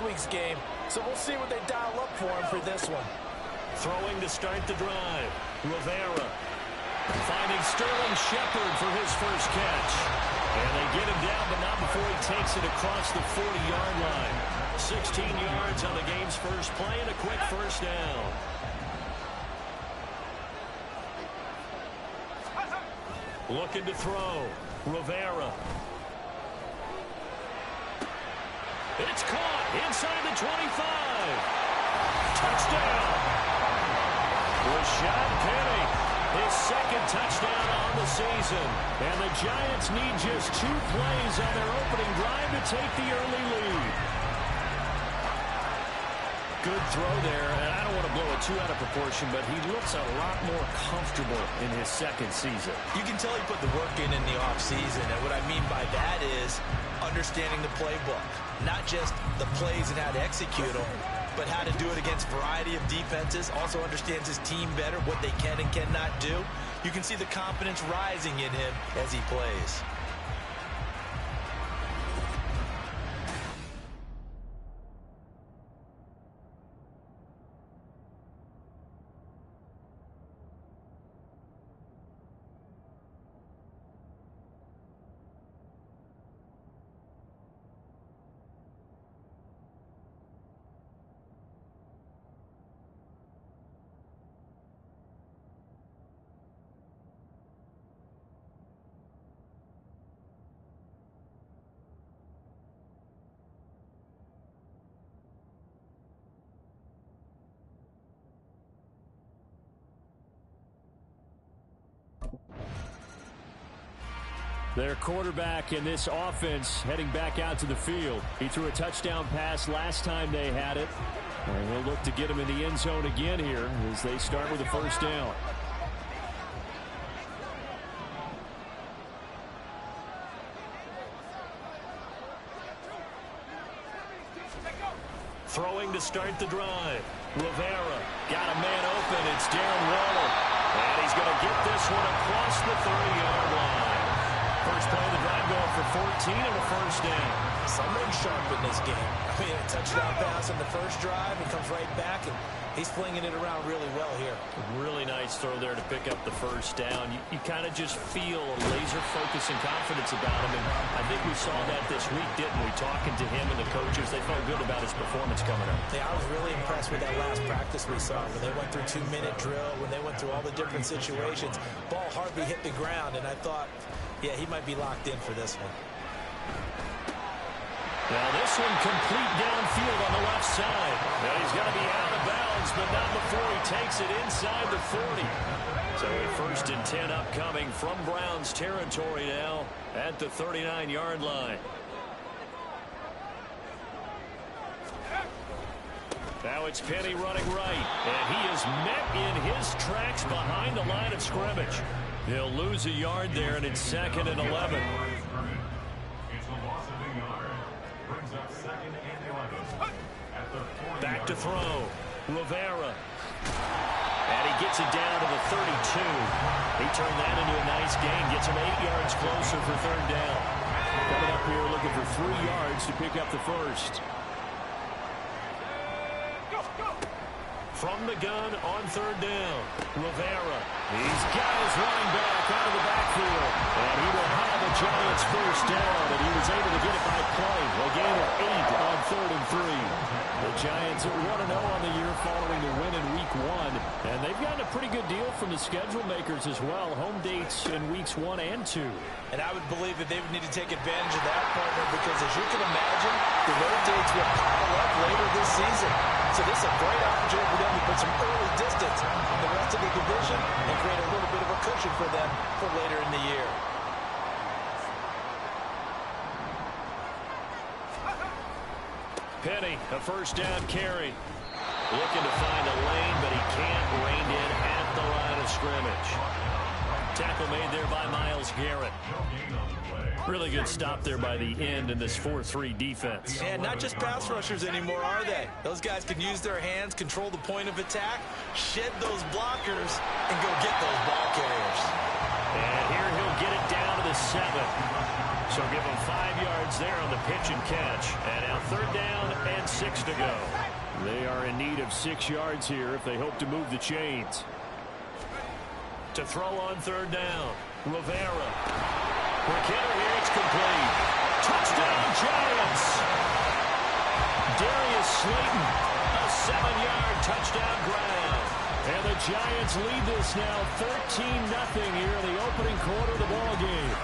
week's game, so we'll see what they dial up for him for this one. Throwing to start the drive, Rivera. Finding Sterling Shepard for his first catch. And they get him down, but not before he takes it across the 40-yard line. 16 yards on the game's first play and a quick first down. Looking to throw, Rivera. It's caught inside the 25. Touchdown. Rashad Penny, his second touchdown on the season. And the Giants need just 2 plays on their opening drive to take the early lead. Good throw there, and I don't want to blow it too out of proportion, but he looks a lot more comfortable in his second season. You can tell he put the work in the offseason, and what I mean by that is understanding the playbook. Not just the plays and how to execute them, but how to do it against a variety of defenses. Also understands his team better, what they can and cannot do. You can see the confidence rising in him as he plays. Their quarterback in this offense heading back out to the field. He threw a touchdown pass last time they had it. And he'll look to get him in the end zone again here as they start with a first down. Throwing to start the drive. Rivera got a man open. It's Darren Waller. And he's going to get this one across the 30-yard line. First play of the drive going for 14 and a first down. Someone sharp in this game. I mean, a touchdown pass on the first drive. He comes right back, and he's flinging it around really well here. Really nice throw there to pick up the first down. You kind of just feel a laser focus and confidence about him, and I think we saw that this week, didn't we? Talking to him and the coaches, they felt good about his performance coming up. Yeah, I was really impressed with that last practice we saw when they went through 2-minute drill, when they went through all the different situations. Ball hardly hit the ground, and I thought, yeah, he might be locked in for this one. Now this one complete downfield on the left side. Now he's going to be out of bounds, but not before he takes it inside the 40. So a 1st and 10 upcoming from Browns territory now at the 39-yard line. Now it's Penny running right, and he is met in his tracks behind the line of scrimmage. He'll lose a yard there, and it's 2nd and 11. Back to throw. Rivera. And he gets it down to the 32. He turned that into a nice gain. Gets him 8 yards closer for 3rd down. Coming up here looking for 3 yards to pick up the first. From the gun on 3rd down. Rivera. He's got his running back out of the backfield. And he will have a Giants first down. And he was able to get it by play. A gain of 8 on 3rd and 3. The Giants are 1-0 on the year following the win in Week 1. And they've gotten a pretty good deal from the schedule makers as well. Home dates in Weeks 1 and 2. And I would believe that they would need to take advantage of that, partner, because as you can imagine, the road dates will pile up later this season. So this is a great opportunity for them to put some early distance in the rest of the division and create a little bit of a cushion for them for later in the year. Penny, a first down carry. Looking to find a lane, but he can't rein in at the line of scrimmage. Tackle made there by Myles Garrett. Really good stop there by the end in this 4-3 defense. And not just pass rushers anymore, are they? Those guys can use their hands, control the point of attack, shed those blockers, and go get those ball carriers. And here he'll get it down to the 7. So give him 5 yards there on the pitch and catch. And now 3rd down and 6. 6 to go. They are in need of 6 yards here if they hope to move the chains. To throw on 3rd down. Rivera. McKinnon here, it's complete. Touchdown, Giants. Darius Slayton, a 7-yard touchdown grab. And the Giants lead this now 13-0 here in the opening quarter of the ball game.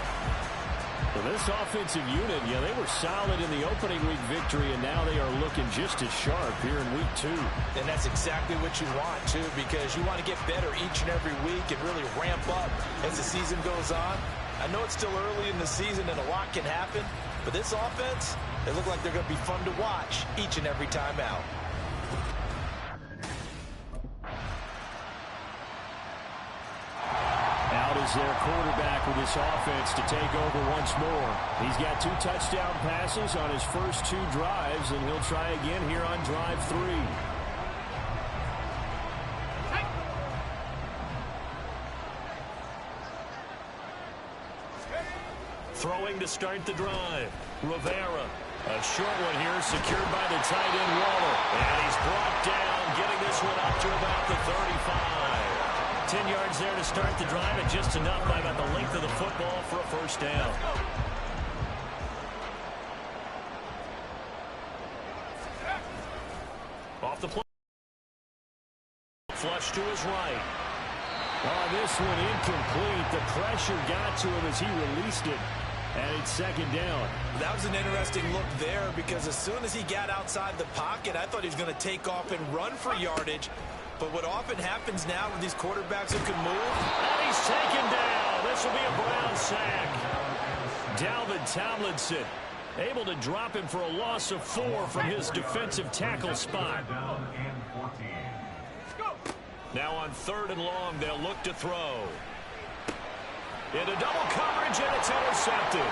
Well, this offensive unit, yeah, they were solid in the opening week victory, and now they are looking just as sharp here in week 2. And that's exactly what you want, too, because you want to get better each and every week and really ramp up as the season goes on. I know it's still early in the season and a lot can happen, but this offense, they look like they're going to be fun to watch each and every time out. Out is their quarterback with this offense to take over once more. He's got 2 touchdown passes on his first 2 drives, and he'll try again here on drive 3. Throwing to start the drive. Rivera. A short one here secured by the tight end Waller. And he's brought down, getting this one up to about the 35. 10 yards there to start the drive, and just enough by about the length of the football for a first down. Off the play. Flush to his right. Oh, this one incomplete. The pressure got to him as he released it. And it's 2nd down. That was an interesting look there because as soon as he got outside the pocket, I thought he was going to take off and run for yardage. But what often happens now with these quarterbacks who can move. And he's taken down. This will be a Brown sack. Dalvin Tomlinson able to drop him for a loss of 4 from his defensive tackle spot. Now on 3rd and long, they'll look to throw. Into double coverage, and it's intercepted.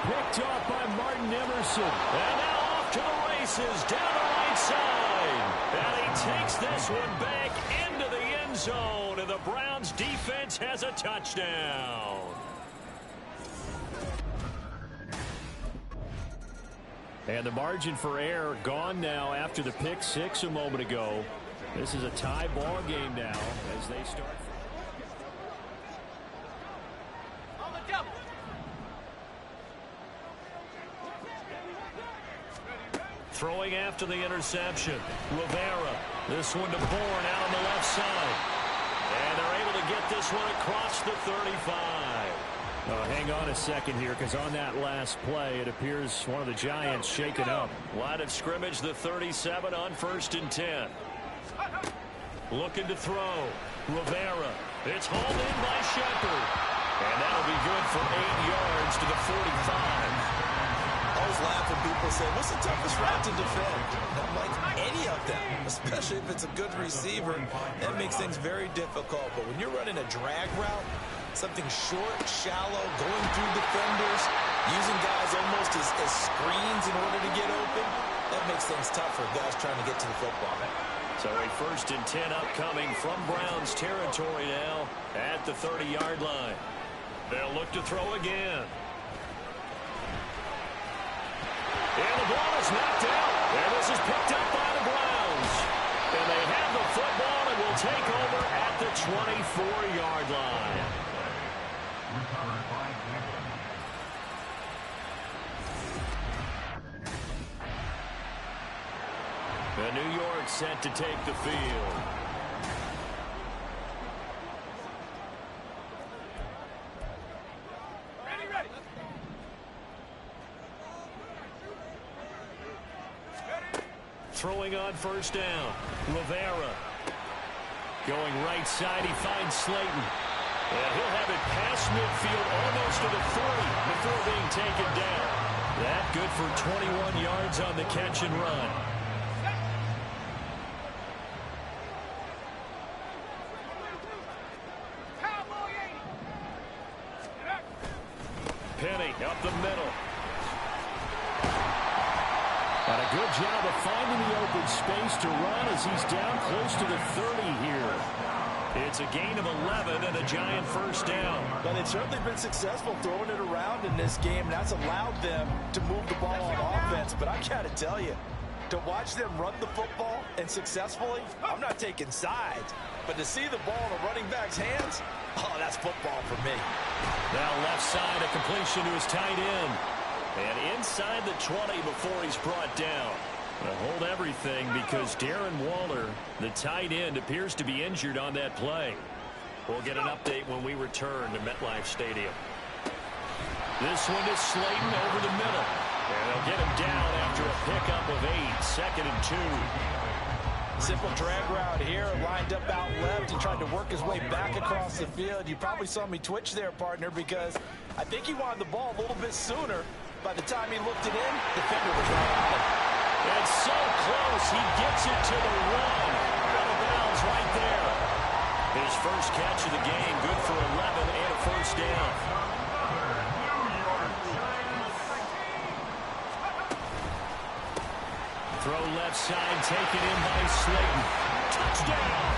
Picked off by Martin Emerson. And now off to the races down the right side. And he takes this one back into the end zone. And the Browns defense has a touchdown. And the margin for error gone now after the pick 6 a moment ago. This is a tie ball game now as they start. Throwing after the interception. Rivera. This one to Bourne out on the left side. And they're able to get this one across the 35. Hang on a second here, because on that last play, it appears one of the Giants shaken up. Line of scrimmage, the 37 on 1st and 10. Looking to throw. Rivera. It's hauled in by Shepard. And that'll be good for 8 yards to the 45. I always laugh when people say, what's the toughest route to defend? And I'm like, any of them, especially if it's a good receiver. That makes things very difficult. But when you're running a drag route, something short, shallow, going through defenders, using guys almost as screens in order to get open, that makes things tough for guys trying to get to the football. So a 1st and 10 upcoming from Browns territory now at the 30-yard line. They'll look to throw again. And the ball is knocked out. And this is picked up by the Browns. And they have the football and will take over at the 24-yard line. And New York set to take the field. Throwing on 1st down. Rivera. Going right side, he finds Slayton. And he'll have it past midfield almost to the 40 before being taken down. That good for 21 yards on the catch and run. Penny up the middle. And a good job of finding the open space to run as he's down close to the 30 here. It's a gain of 11 and a Giant 1st down. But they've certainly been successful throwing it around in this game. That's allowed them to move the ball on offense. But I got to tell you, To watch them run the football and successfully, I'm not taking sides. But to see the ball in a running back's hands, oh, that's football for me. Now left side, a completion to his tight end. And inside the 20 before he's brought down. Well, hold everything because Darren Waller, the tight end, appears to be injured on that play. We'll get an update when we return to MetLife Stadium. This one is Slayton over the middle. And they'll get him down after a pickup of 8, 2nd and 2. Simple drag route here, lined up out left and tried to work his way back across the field. You probably saw me twitch there, partner, because I think he wanted the ball a little bit sooner. By the time he looked it in, the defender was right on it. It's so close, he gets it to the 1. Out of bounds right there. His first catch of the game, good for 11 and a first down. Throw left side, taken in by Slayton. Touchdown!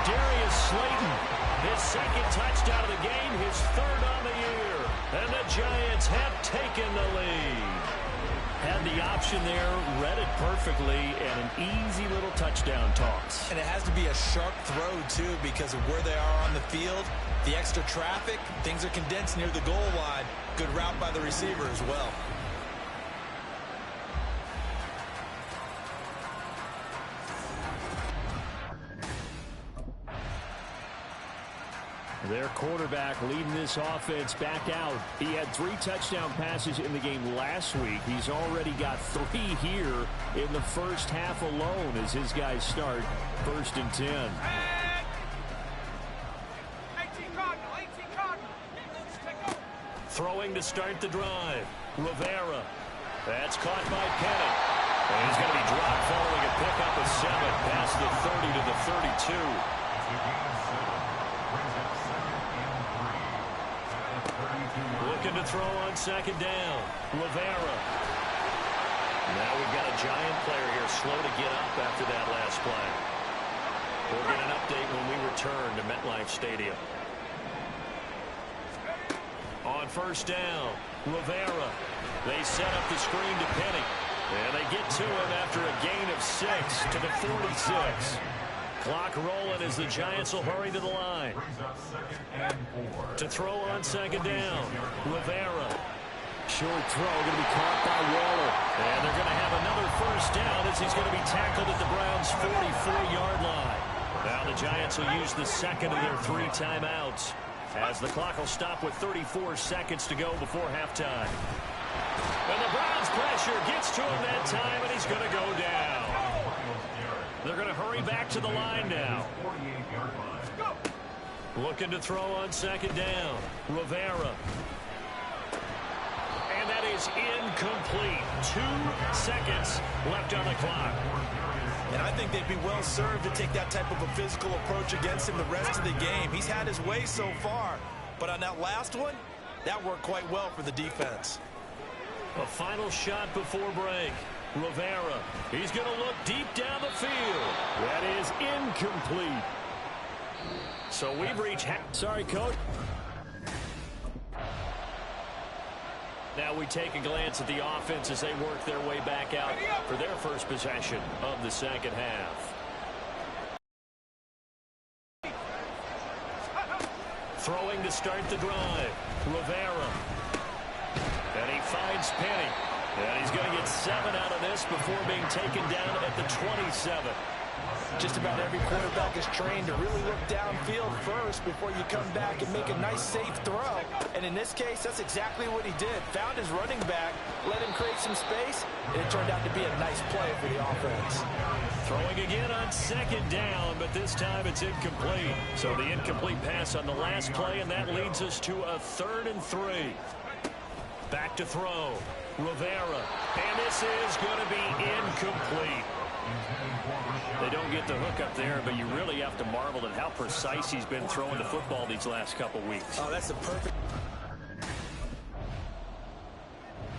Darius Slayton, his second touchdown of the game, his 3rd on the year. And the Giants have taken the lead. Had the option there, read it perfectly, and an easy little touchdown toss. And it has to be a sharp throw, too, because of where they are on the field. The extra traffic, things are condensed near the goal line. Good route by the receiver as well. Their quarterback leading this offense back out. He had 3 touchdown passes in the game last week. He's already got 3 here in the first half alone as his guys start 1st and 10. 18 Cardinal. Throwing to start the drive. Rivera. That's caught by Penny. And he's going to be dropped following a pickup of 7 past the 30 to the 32. Looking to throw on 2nd down. Rivera. Now we've got a Giant player here slow to get up after that last play. We'll get an update when we return to MetLife Stadium. On 1st down, Rivera. They set up the screen to Penny. And they get to him after a gain of 6 to the 46. Clock rolling as the Giants will hurry to the line. To throw on 2nd down, Rivera. Short throw going to be caught by Waller. And they're going to have another 1st down as he's going to be tackled at the Browns' 44-yard line. Now the Giants will use the 2nd of their 3 timeouts as the clock will stop with 34 seconds to go before halftime. And the Browns pressure gets to him that time, and he's going to go down. They're going to hurry back to the line now. Looking to throw on 2nd down. Rivera. And that is incomplete. 2 seconds left on the clock. And I think they'd be well served to take that type of a physical approach against him the rest of the game. He's had his way so far. But on that last one, that worked quite well for the defense. A final shot before break. Rivera. He's going to look deep down the field. That is incomplete. So we've reached... Sorry, Coach. Now we take a glance at the offense as they work their way back out for their first possession of the 2nd half. Throwing to start the drive. Rivera. And he finds Penny. And he's going to get 7 out of this before being taken down at the 27. Just about every quarterback is trained to really look downfield first before you come back and make a nice, safe throw. And in this case, that's exactly what he did. Found his running back, let him create some space, and it turned out to be a nice play for the offense. Throwing again on 2nd down, but this time it's incomplete. So the incomplete pass on the last play, and that leads us to a 3rd and 3. Back to throw. Rivera. And this is going to be incomplete. They don't get the hook up there, but you really have to marvel at how precise he's been throwing the football these last couple weeks. Oh, that's the perfect...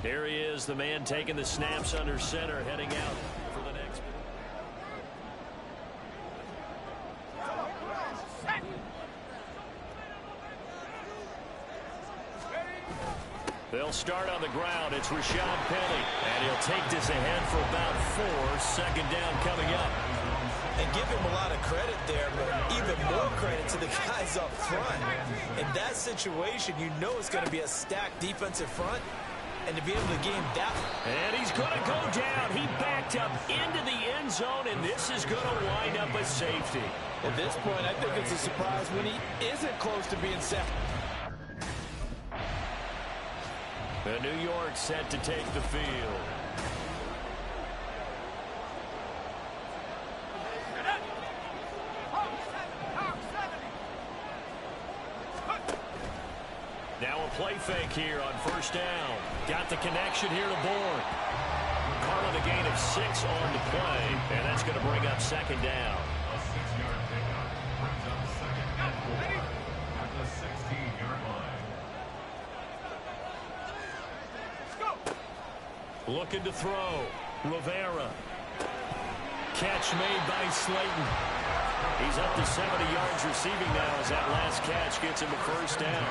There he is, the man taking the snaps under center, heading out for the next... They'll start on the ground. It's Rashad Penny. And he'll take this ahead for about 4. Second down coming up. And give him a lot of credit there, but even more credit to the guys up front. In that situation, you know it's going to be a stacked defensive front. And to be able to game that. And he's going to go down. He backed up into the end zone, and this is going to wind up a safety. At this point, I think it's a surprise when he isn't close to being sacked. The New York set to take the field. Now a play fake here on first down. Got the connection here to Bourne. Carlin a gain of 6 on the play, and that's going to bring up second down. A 6-yard pickup brings up second and 4 at the 16-yard line. Looking to throw. Rivera. Catch made by Slayton. He's up to 70 yards receiving now as that last catch gets him a first down.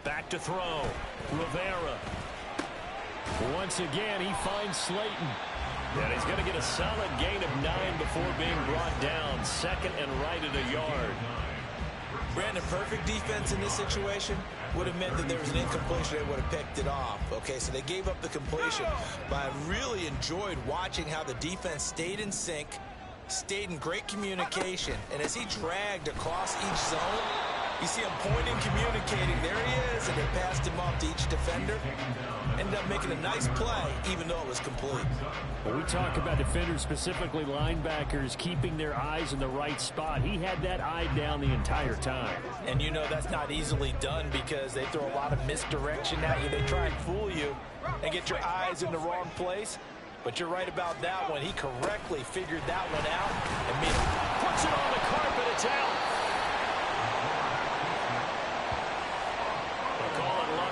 Back to throw. Rivera. Once again, he finds Slayton. And he's going to get a solid gain of 9 before being brought down. Second and right at a yard. Brandon, perfect defense in this situation would have meant that there was an incompletion. They would have picked it off. Okay, so they gave up the completion. But I really enjoyed watching how the defense stayed in sync, stayed in great communication. And as he dragged across each zone, you see him pointing, communicating. There he is, and they passed him off to each defender. Ended up making a nice play, even though it was complete. When we talk about defenders, specifically linebackers, keeping their eyes in the right spot, he had that eye down the entire time. And you know that's not easily done because they throw a lot of misdirection at you. They try and fool you and get your eyes in the wrong place. But you're right about that one. He correctly figured that one out and made it. Puts it on the carpet. It's out.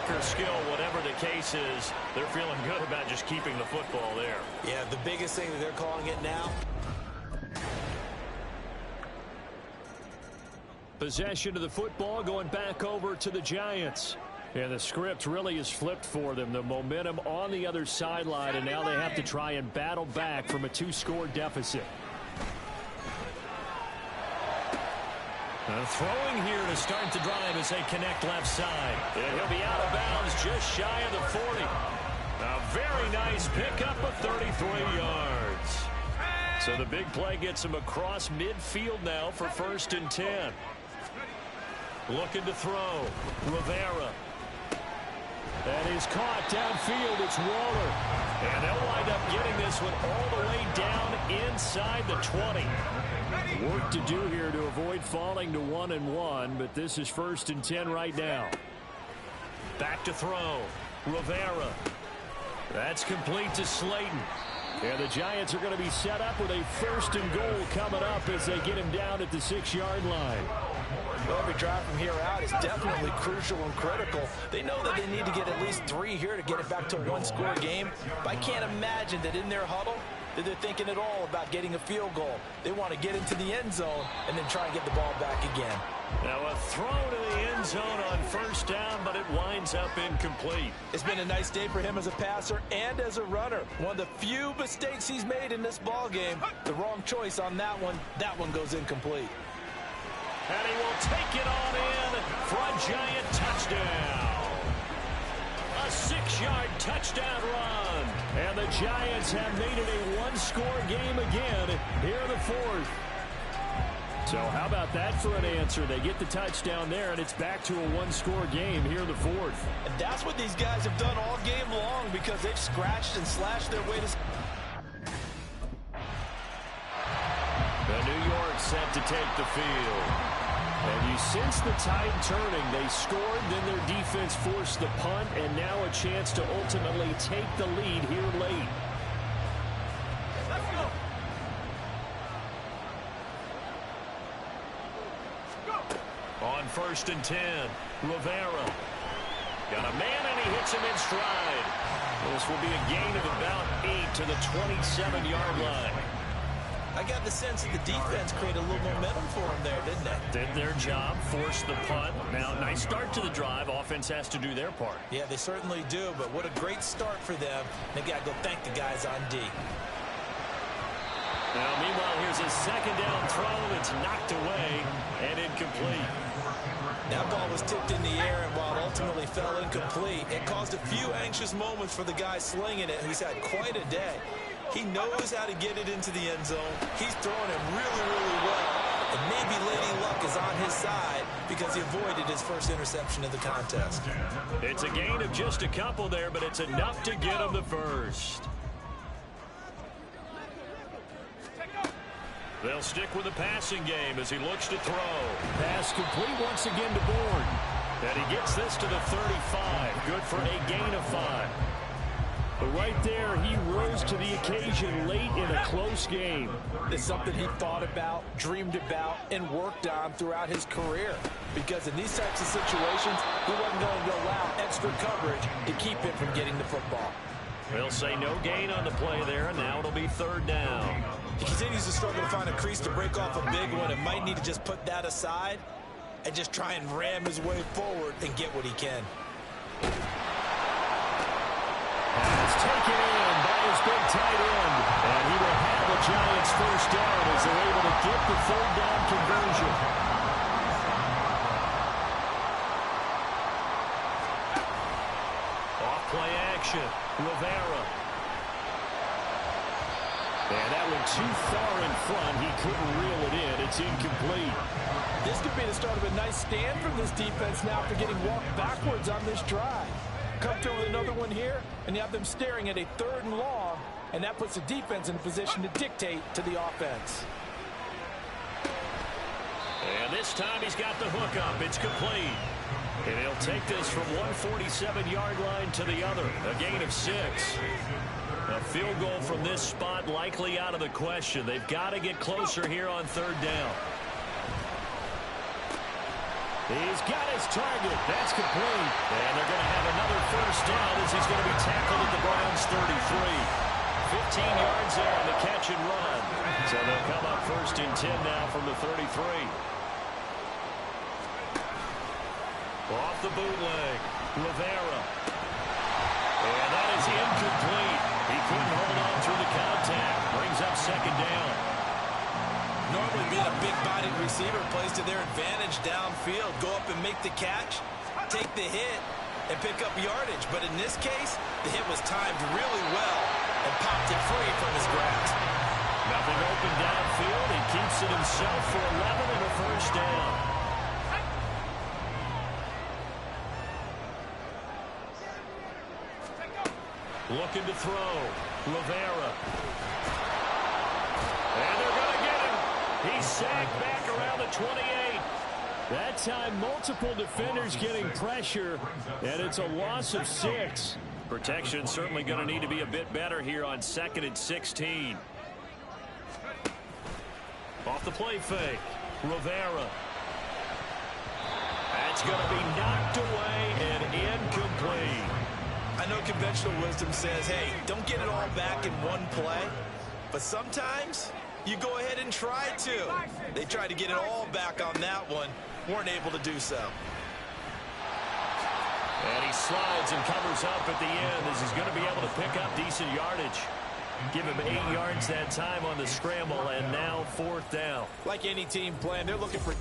Or skill, whatever the case is, they're feeling good about just keeping the football there. Yeah, the biggest thing that they're calling it now. Possession of the football going back over to the Giants. And the script really is flipped for them. The momentum on the other sideline, and now they have to try and battle back from a 2-score deficit. Throwing here to start the drive as they connect left side. And he'll be out of bounds just shy of the 40. A very nice pickup of 33 yards. So the big play gets him across midfield now for 1st and 10. Looking to throw. Rivera. That is caught downfield. It's Waller. And they'll wind up getting this one all the way down inside the 20. Work to do here to avoid falling to 1-1, but this is 1st and 10 right now. Back to throw. Rivera. That's complete to Slayton. And the Giants are going to be set up with a 1st and goal coming up as they get him down at the 6-yard line. Well, every drive from here out is definitely crucial and critical. They know that they need to get at least 3 here to get it back to a 1-score game. But I can't imagine that in their huddle that they're thinking at all about getting a field goal. They want to get into the end zone and then try and get the ball back again. Now a throw to the end zone on 1st down, but it winds up incomplete. It's been a nice day for him as a passer and as a runner. One of the few mistakes he's made in this ball game. The wrong choice on that one. That one goes incomplete. And he will take it on in for a Giant touchdown. A 6-yard touchdown run. And the Giants have made it a 1-score game again here in the 4th. So how about that for an answer? They get the touchdown there, and it's back to a 1-score game here in the 4th. And that's what these guys have done all game long because they've scratched and slashed their way to... The New York set to take the field. And you sense the tide turning. They scored, then their defense forced the punt, and now a chance to ultimately take the lead here late. Let's go. On 1st and 10, Rivera. Got a man, and he hits him in stride. This will be a gain of about 8 to the 27-yard line. I got the sense that the defense created a little momentum for them there, didn't they? Did their job, forced the punt. Now, nice start to the drive. Offense has to do their part. Yeah, they certainly do, but what a great start for them. They got to go thank the guys on D. Now, meanwhile, here's his second down throw. It's knocked away and incomplete. That ball was tipped in the air, and while it ultimately fell incomplete, it caused a few anxious moments for the guy slinging it, who's had quite a day. He knows how to get it into the end zone. He's throwing it really, really well. And maybe Lady Luck is on his side because he avoided his first interception of the contest. It's a gain of just a couple there, but it's enough to get him the first. They'll stick with the passing game as he looks to throw. Pass complete once again to Bourne. And he gets this to the 35. Good for a gain of 5. But right there, he rose to the occasion late in a close game. It's something he thought about, dreamed about, and worked on throughout his career. Because in these types of situations, he wasn't going to allow extra coverage to keep him from getting the football. They'll say no gain on the play there, and now it'll be third down. He continues to struggle to find a crease to break off a big one and might need to just put that aside and just try and ram his way forward and get what he can. Pass taken in by his big tight end. And he will have the Giants first down as they're able to get the third down conversion. Off play action. Rivera. And that went too far in front. He couldn't reel it in. It's incomplete. This could be the start of a nice stand from this defense now after getting walked backwards on this drive. Come through with another one here, and you have them staring at a 3rd and long, and that puts the defense in a position to dictate to the offense. And this time he's got the hook up. It's complete. And he'll take this from 147-yard line to the other. A gain of 6. A field goal from this spot likely out of the question. They've got to get closer here on 3rd down. He's got his target. That's complete. And they're going to have another first down as he's going to be tackled at the Browns' 33. 15 yards there on the catch and run. So they'll come up 1st and 10 now from the 33. Off the bootleg. Rivera. And that is incomplete. He couldn't hold on through the contact. Brings up 2nd down. Normally being a big-bodied receiver plays to their advantage downfield. Go up and make the catch, take the hit, and pick up yardage. But in this case, the hit was timed really well and popped it free from his grasp. Nothing open downfield. He keeps it himself for 11 and a first down. Looking to throw. Rivera. And they're going to get him. He's sacked back around the 28. That time, multiple defenders getting pressure, and it's a loss of 6. Protection certainly going to need to be a bit better here on 2nd and 16. Off the play fake. Rivera. That's going to be knocked away and incomplete. I know conventional wisdom says, hey, don't get it all back in one play. But sometimes you go ahead and try to. They tried to get it all back on that one. Weren't able to do so. And he slides and covers up at the end as he's going to be able to pick up decent yardage. Give him 8 yards that time on the scramble, and now 4th down. Like any team plan, they're looking for...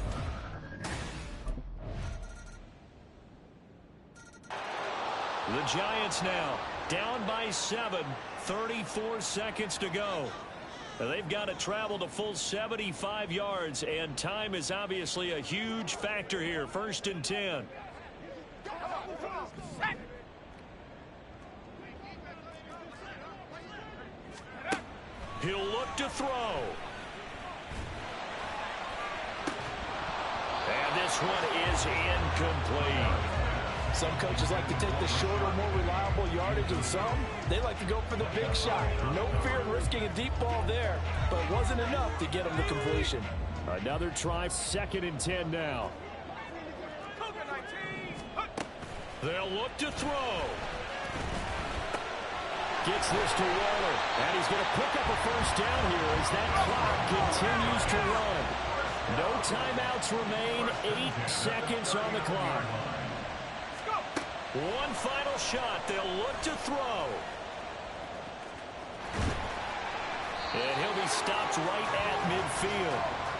The Giants now down by 7, 34 seconds to go. They've got to travel the full 75 yards, and time is obviously a huge factor here. 1st and 10. He'll look to throw. And this one is incomplete. Some coaches like to take the shorter, more reliable yardage, and some, they like to go for the big shot. No fear in risking a deep ball there, but it wasn't enough to get them the completion. Another try, 2nd and 10 now. They'll look to throw. Gets this to Waller, and he's going to pick up a first down here as that clock continues to run. No timeouts remain, 8 seconds on the clock. One final shot, they'll look to throw. And he'll be stopped right at midfield.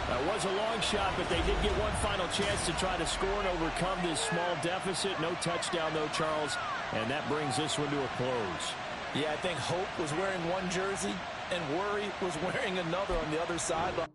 That was a long shot, but they did get one final chance to try to score and overcome this small deficit. No touchdown, though, Charles, and that brings this one to a close. Yeah, I think Hope was wearing one jersey, and Worry was wearing another on the other sideline.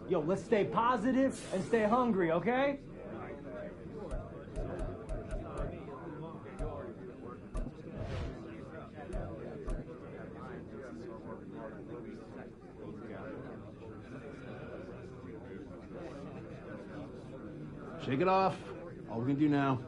Yo, let's stay positive and stay hungry, okay? Shake it off. All we can do now.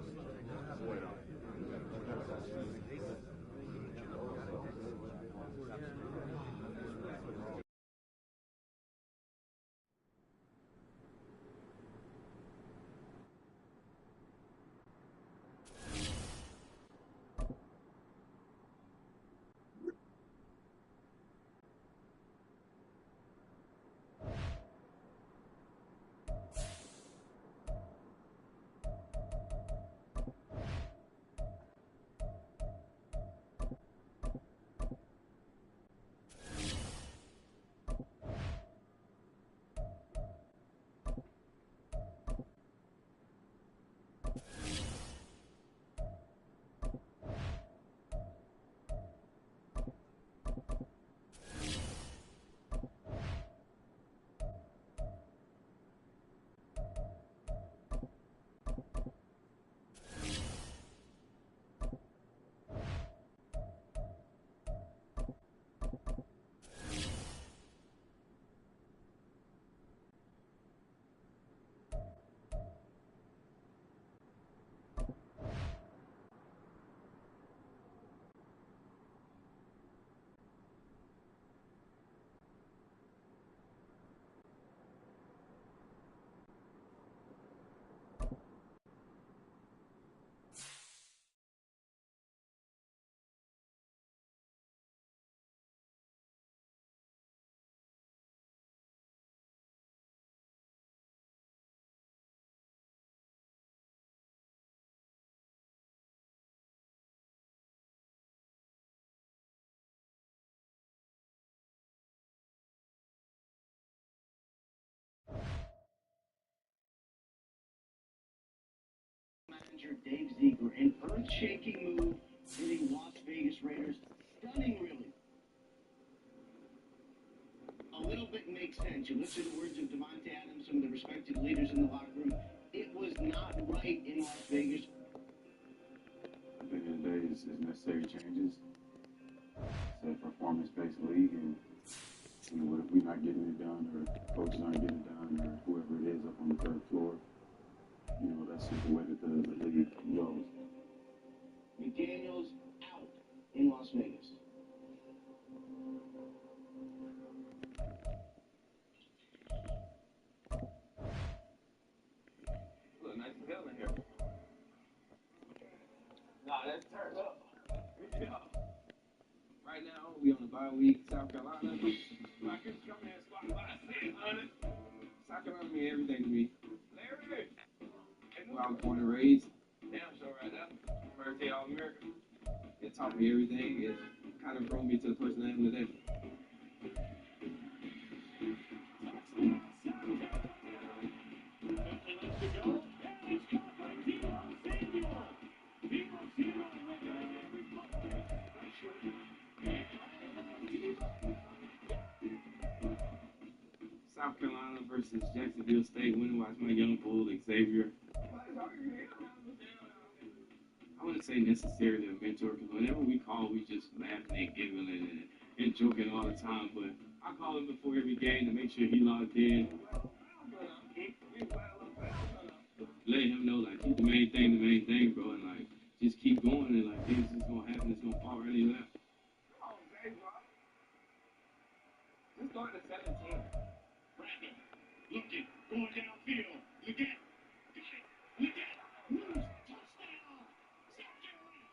Manager Dave Ziegler, an earth-shaking move hitting Las Vegas Raiders. Stunning, really. A little bit makes sense. You listen to the words of Devontae Adams, some of the respected leaders in the locker room. It was not right in Las Vegas. At the end of the day, it's necessary changes. It's a performance-based league, and what if we're not getting it done, or coaches aren't getting it done, or whoever it is up on the third floor? That's just the way that the league goes. McDaniels out in Las Vegas. Look, nice and hell in here. Nah, that's turned up. Yeah. Right now, we on the bye week, South Carolina. I could come here and squat by 600. South Carolina mean everything to me. Larry! Where I was born and raised. Damn show right now. First day All-America. It taught me everything. It kind of grown me to the person I am today. South Carolina versus Jacksonville State. Winning watch my young bull, Xavier. I wouldn't say necessarily a mentor, because whenever we call, we just laughing and giggling and joking all the time. But I call him before every game to make sure he logged in. Let him know, like, keep the main thing, bro, and, like, just keep going, and, like, this is going to happen, it's going to fall right in left. Let's go to 17. Brandon, looking, going downfield. You get, moves, touchdown, South Carolina.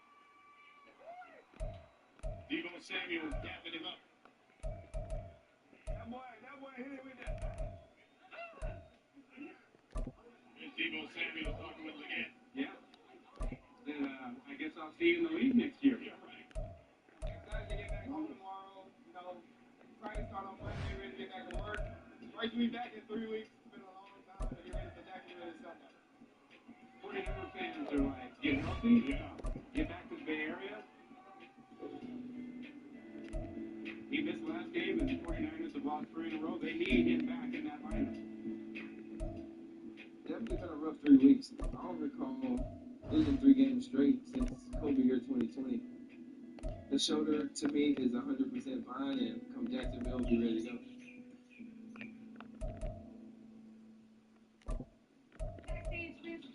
Deebo Samuel dapping him up. That boy hit it with that. There's Deebo Samuel talking with Leggett. Yeah. Then I guess I'll see you in the league next year. Yeah, right. Excited to get back home tomorrow. Try to start on Monday, ready to get back to work. First week back in 3 weeks. It's been a long time to get ready for Jacksonville this summer. 49er fans are like, get healthy, get back to the Bay Area. He missed the last game, and the 49ers have lost 3 in a row. They need him back in that lineup. Definitely been a rough 3 weeks. I don't recall losing 3 games straight since COVID year 2020. The shoulder, to me, is 100% fine, and come Jacksonville, we'll be ready to go. Backstage with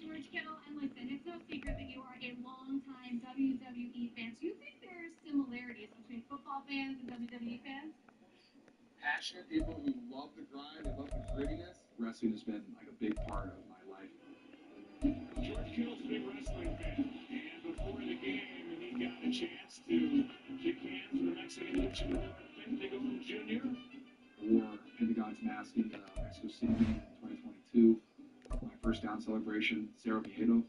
no secret that you are a longtime WWE fan. Do you think there are similarities between football fans and WWE fans? Passionate people who love the grind and love the grittiness. Wrestling has been like a big part of my life. George Kittle's a big wrestling fan, and before the game, he got a chance to kick hands with the Mexican luchador Pentagon Jr. Wore Pentagon's mask in the Mexico City game in 2022. My first down celebration, Cerro Viejo,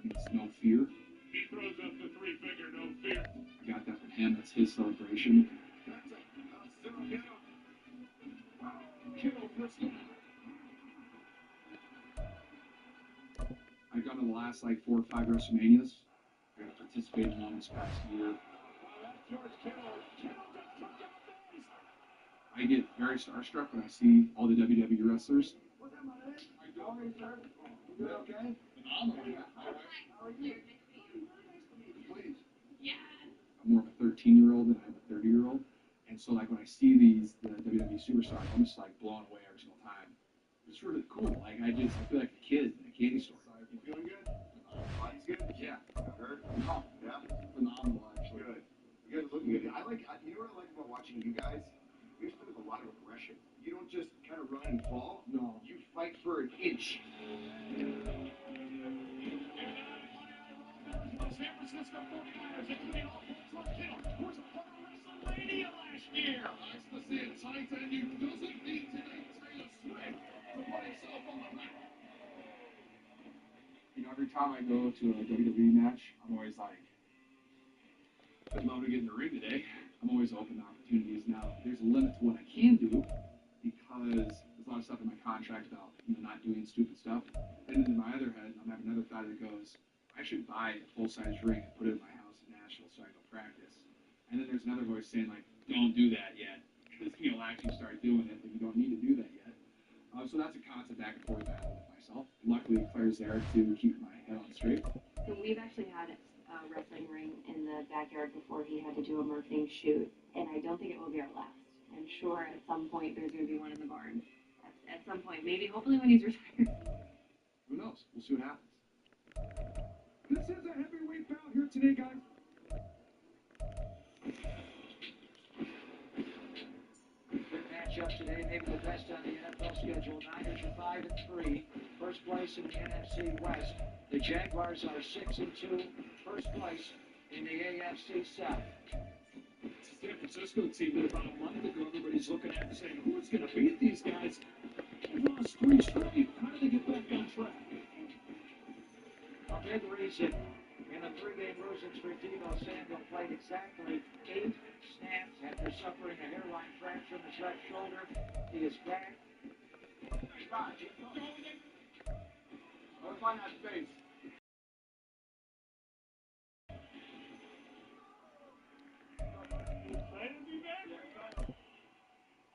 means no fear. He throws up the three-finger no fear. I got that from him. That's his celebration. That's a Cerro Viejo. Kittle pistol. I've gone to the last like 4 or 5 WrestleManias. I got to participate in one this past year. I get very starstruck when I see all the WWE wrestlers. You okay? Phenomenal. How are you? Please. Yeah. I'm more of a 13-year-old than I'm a 30-year-old. And so like when I see the WWE superstars, I'm just like blown away every single time. It's really cool. Like I feel like a kid in a candy store. You feeling good? Body's good? Yeah. Hurt? No. Yeah? Phenomenal, actually. Good. You guys are looking good. You know what I like about watching you guys? You guys play with a lot of aggression. You don't just kind of run and fall. No. You fight for an inch. San Francisco 49ers, including all players like Kittle, who was a part of WrestleMania last year. Nice to see it tight, and you doesn't need to be Taylor Swift to put himself on the map. You know, every time I go to a WWE match, I'm always like, I'd love to get in the ring today. I'm always open to opportunities. Now, there's a limit to what I can do because there's a lot of stuff in my contract about not doing stupid stuff. And then in my other head, I'm having another thought that goes, I should buy a full-size ring and put it in my house in Nashville so I can go practice. And then there's another voice saying, like, don't do that yet. Because you'll actually start doing it, but you don't need to do that yet. So that's a constant back and forth battle with myself. Luckily, Claire's there to keep my head on straight. So we've actually had a wrestling ring in the backyard before he had to do a marketing shoot, and I don't think it will be our last. I'm sure at some point there's going to be one in the barn. At some point, maybe, hopefully when he's retired. Who knows? We'll see what happens. This is a heavyweight bout here today, guys. Good matchup today, maybe the best on the NFL schedule. Niners are 5-3, first place in the NFC West. The Jaguars are 6-2, first place in the AFC South. San Francisco team that about a month ago, everybody's looking at and saying, who's going to beat these guys? They've lost 3 straight. How do they get back on track? A big reason in the 3-game losing streak, Deebo Samuel played exactly 8 snaps after suffering a hairline fracture in his left shoulder. He is back. Let's find that space.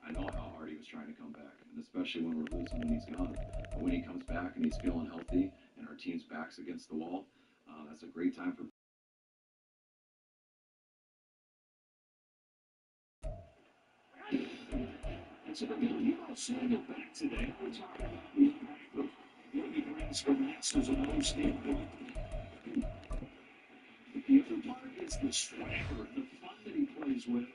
I know how hard he was trying to come back, and especially when we're losing when he's gone. But when he comes back and he's feeling healthy and our team's back's against the wall, that's a great time for And so they're going to Samuel back today. We're talking about the impact of what he brings for the Masters and those standpoint. The other part is the swagger and the fun that he plays with.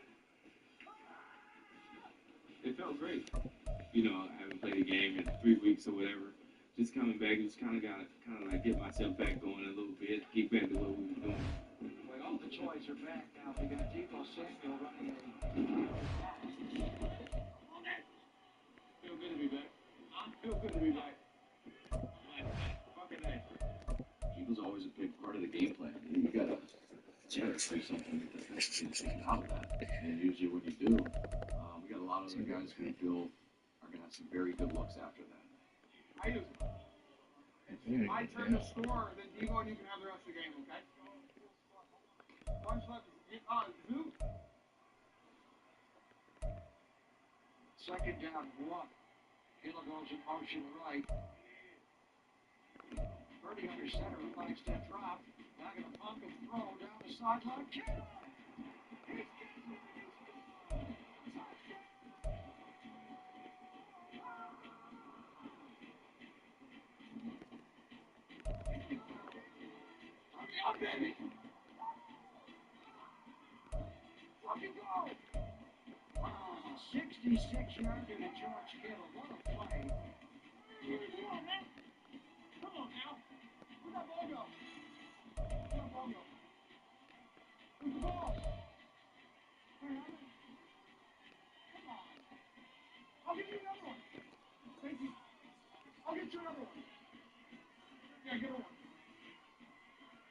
It felt great. I haven't played a game in 3 weeks or whatever. Just coming back, just kind of like get myself back going a little bit, get back to what we were doing. Well, all the toys are back now. We got Deebo Samuel running a... Feel good to be back. Feel good to be back. Fucking A. he was always a big part of the game plan. You gotta say something that's taken out of that. And usually when you do, we got a lot of other guys who are gonna have some very good looks after that. My turn to score, then Deebo and you can have the rest of the game, okay? Punch left. Zoo. Second down, 1. Hill goes in motion right. Birdie under center, a 5-step drop. Now going to pump and throw down the sideline. baby. Fucking go. 66-yarder to George Kittle. What a play. Come on, man. Come on now. Where'd that ball go? Where'd that ball go? Where's the ball? Come on. I'll give you another one. Thank you. I'll get you another one. Yeah, get one.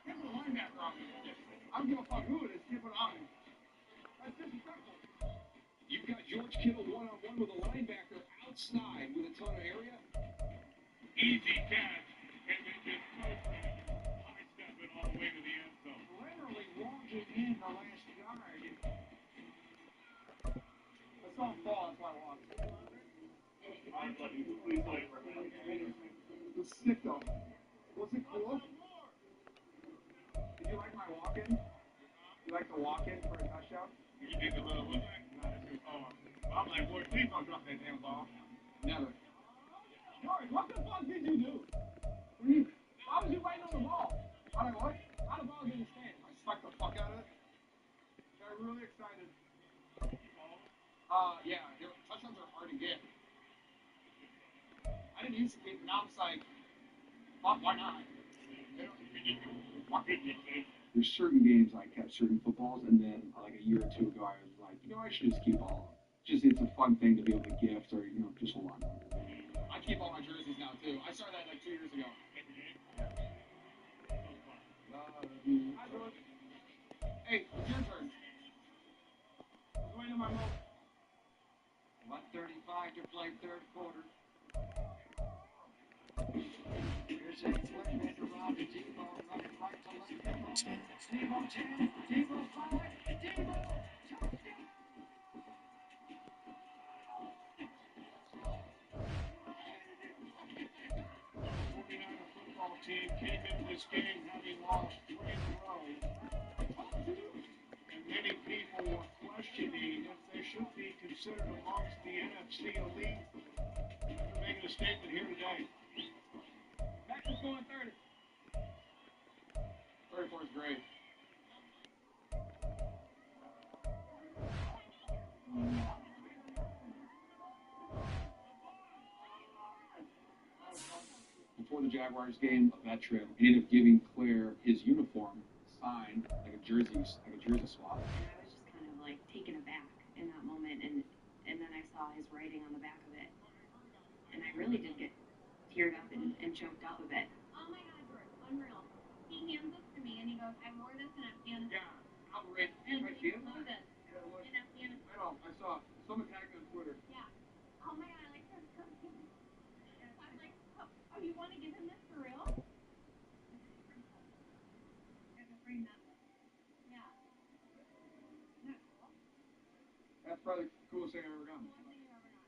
Get the linebacker on me. I don't give a fuck who it is. Get it on me. That's disrespectful. You've got George Kittle one-on-one with a linebacker outside with a ton of area. Easy catch. And then just high-stepping all the way to the end zone. Literally walking in the last yard. That's not ball. That's why I walked. It was sick, though. Was it cool? Did you like my walk-in? You like the walk-in for a touchdown? You did the little look like? I'm like, boy, please don't drop that damn ball. Never. George, what the fuck did you do? Why was you waiting on the ball? How did what? How the ball get in the stand? I stuck the fuck out of it. Got really excited. Yeah, touchdowns are hard to get. I didn't used to get, now it's like, fuck, why not? There's certain games I kept certain footballs, and then like a year or two ago I was like, I should just keep all of them. It's a fun thing to be able to gift or, just hold on. I keep all my jerseys now too. I started that like 2 years ago. Hi, George. Hey, it's your turn. What's going on my mouth? 1:35 to play third quarter. Here's a playmaker around to Debo, running right to left. Debo 10, Debo 5, Debo touchdown. 49er football team came into this game having lost 3 in a row. And many people were questioning if they should be considered amongst the NFC elite. They're making a statement here today. Max is going 30. 34 is great. Before the Jaguars game, a veteran ended up giving Claire his uniform signed, like a jersey swap. I was just kind of like taken aback in that moment, and then I saw his writing on the back of it, and I really did get teared up and choked up a bit. Oh my God, George, unreal. He hands this to me and he goes, I wore this in Afghanistan. Yeah, outrageous. And I see it? flew this Yeah, it was. in Afghanistan. I know, I saw it. Someone tagged me on Twitter. Yeah. Oh my God, I like this. I'm like, oh, you want to give him this for real? I have to bring that. Yeah. Isn't that cool? That's probably the coolest thing I've ever done. Coolest thing you've ever done.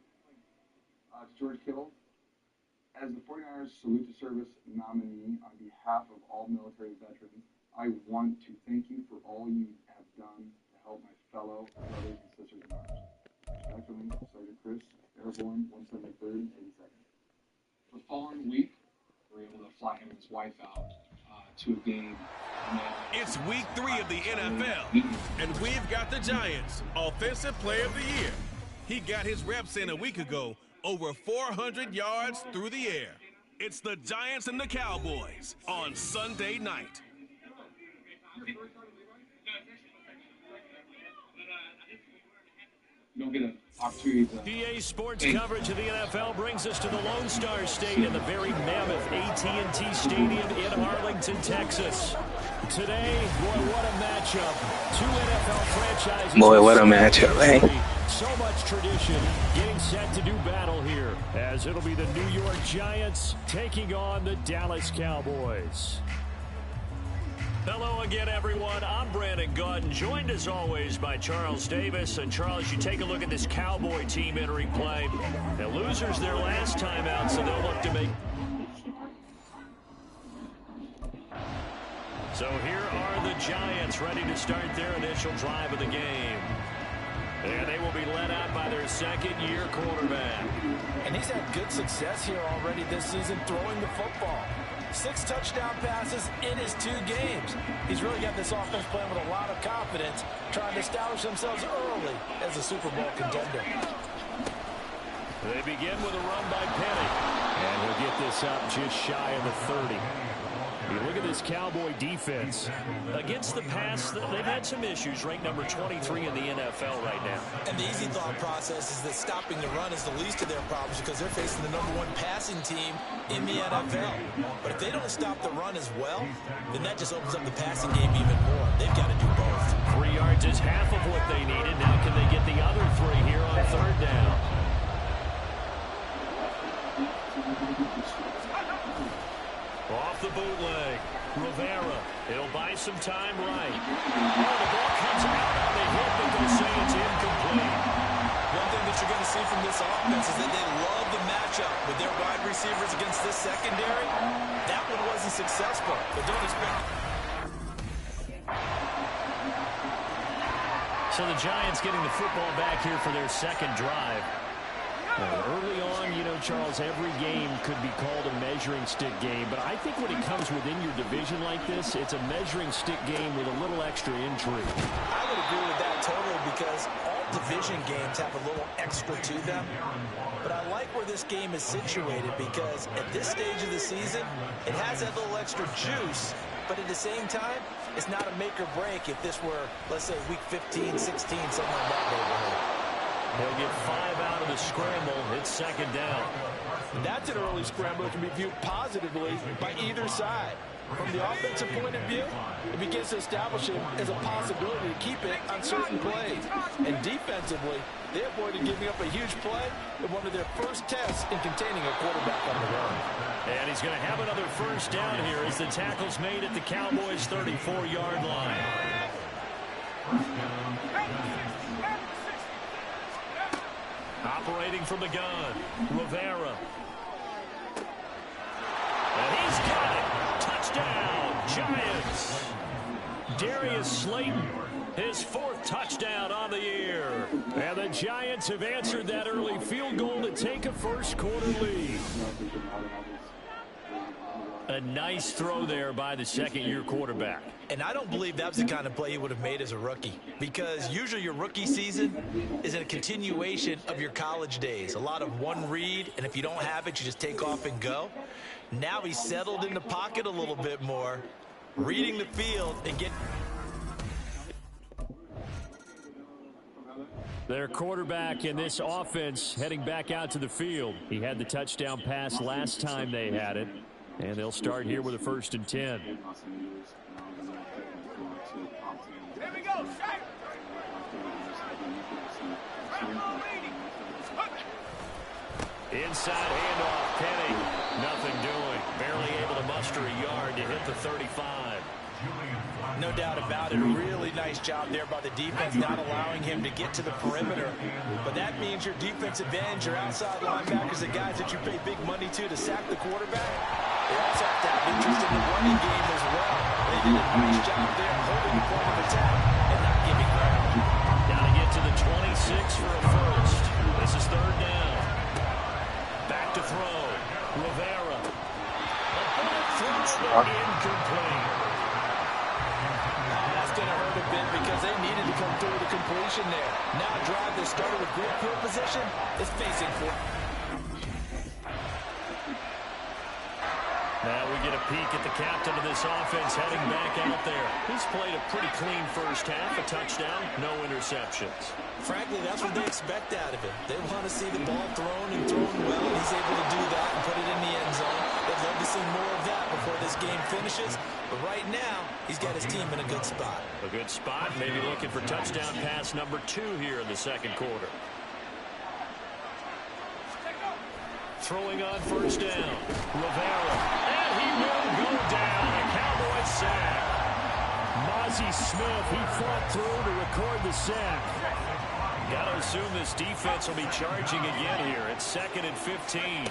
To George Kittle, as the 49ers Salute to Service nominee on behalf of all military veterans, I want to thank you for all you have done to help my fellow brothers and sisters in arms. Respectfully, Sergeant Chris, Airborne 173rd and 82nd. The following week, we were able to fly him and his wife out to a game. It's week 3 of the NFL, and we've got the Giants Offensive Player of the Year. He got his reps in a week ago, over 400 yards through the air. It's the Giants and the Cowboys on Sunday night. You don't get an opportunity to... EA Sports coverage of the NFL brings us to the Lone Star State in the very mammoth AT&T Stadium in Arlington, Texas. Today, boy, what a matchup. 2 NFL franchises. Boy, what a matchup, eh? So much tradition getting set to do battle here, as it'll be the New York Giants taking on the Dallas Cowboys. Hello again, everyone. I'm Brandon Gautin, joined as always by Charles Davis. And Charles, you take a look at this Cowboy team entering play. The losers their last time out, so they'll look to make... So here are the Giants ready to start their initial drive of the game. And they will be led out by their second-year quarterback. And he's had good success here already this season throwing the football. 6 touchdown passes in his 2 games. He's really got this offense playing with a lot of confidence, trying to establish themselves early as a Super Bowl contender. They begin with a run by Penny. And we'll get this up just shy of the 30. You look at this Cowboy defense. Against the pass, they've had some issues. Ranked number 23 in the NFL right now. And the easy thought process is that stopping the run is the least of their problems because they're facing the #1 passing team in the NFL. But if they don't stop the run as well, then that just opens up the passing game even more. They've got to do both. 3 yards is half of what they needed. Now can they get the other 3 here on 3rd down? Off the bootleg, Rivera. He'll buy some time right. Oh, the ball comes out on the hit, but they'll say it's incomplete. One thing that you're going to see from this offense is that they love the matchup with their wide receivers against this secondary. That one wasn't successful, but don't expect... So the Giants getting the football back here for their 2nd drive. Early on, you know, Charles, every game could be called a measuring stick game, but I think when it comes within your division like this, it's a measuring stick game with a little extra intrigue. I would agree with that totally because all division games have a little extra to them, but I like where this game is situated because at this stage of the season, it has that little extra juice, but at the same time, it's not a make or break if this were, let's say, week 15, 16, something like that neighborhood. They'll get 5 out of the scramble. It's 2nd down. That's an early scramble that can be viewed positively by either side. From the offensive point of view, it begins to establish it as a possibility to keep it on certain plays. And defensively, they avoided giving up a huge play in one of their first tests in containing a quarterback on the run. And he's going to have another 1st down here as the tackle's made at the Cowboys' 34-yard line. Operating from the gun, Rivera. And he's got it. Touchdown, Giants. Darius Slayton, his 4th touchdown on the year. And the Giants have answered that early field goal to take a 1st quarter lead. A nice throw there by the 2nd-year quarterback. And I don't believe that was the kind of play he would have made as a rookie because usually your rookie season is a continuation of your college days. A lot of one read, and if you don't have it, you just take off and go. Now he's settled in the pocket a little bit more, reading the field and getting... Their quarterback in this offense heading back out to the field. He had the touchdown pass last time they had it. And they'll start here with a 1st and 10. Here we go, Shaq. Inside handoff, Penny. Nothing doing. Barely able to muster a yard to hit the 35. No doubt about it. A really nice job there by the defense, not allowing him to get to the perimeter. But that means your defensive ends, your outside linebackers, the guys that you pay big money to sack the quarterback, they also have to have interest in the running game as well. They did a nice job there holding the point of attack and not giving ground. Got to get to the 26 for a 1st. This is 3rd down. Back to throw. Rivera. A ball thrown incomplete. That's going to hurt a bit because they needed to come through the completion there. Now a drive that started with great field position is facing for. Now we get a peek at the captain of this offense heading back out there. He's played a pretty clean 1st half, a touchdown, no interceptions. Frankly, that's what they expect out of him. They want to see the ball thrown and thrown well, and he's able to do that and put it in the end zone. They'd love to see more of that before this game finishes. But right now, he's got his team in a good spot. A good spot, maybe looking for touchdown pass number 2 here in the 2nd quarter. Throwing on 1st down. Rivera. And he will go down. A Cowboy sack. Mozzie Smith, he fought through to record the sack. Got to assume this defense will be charging again here. It's 2nd and 15.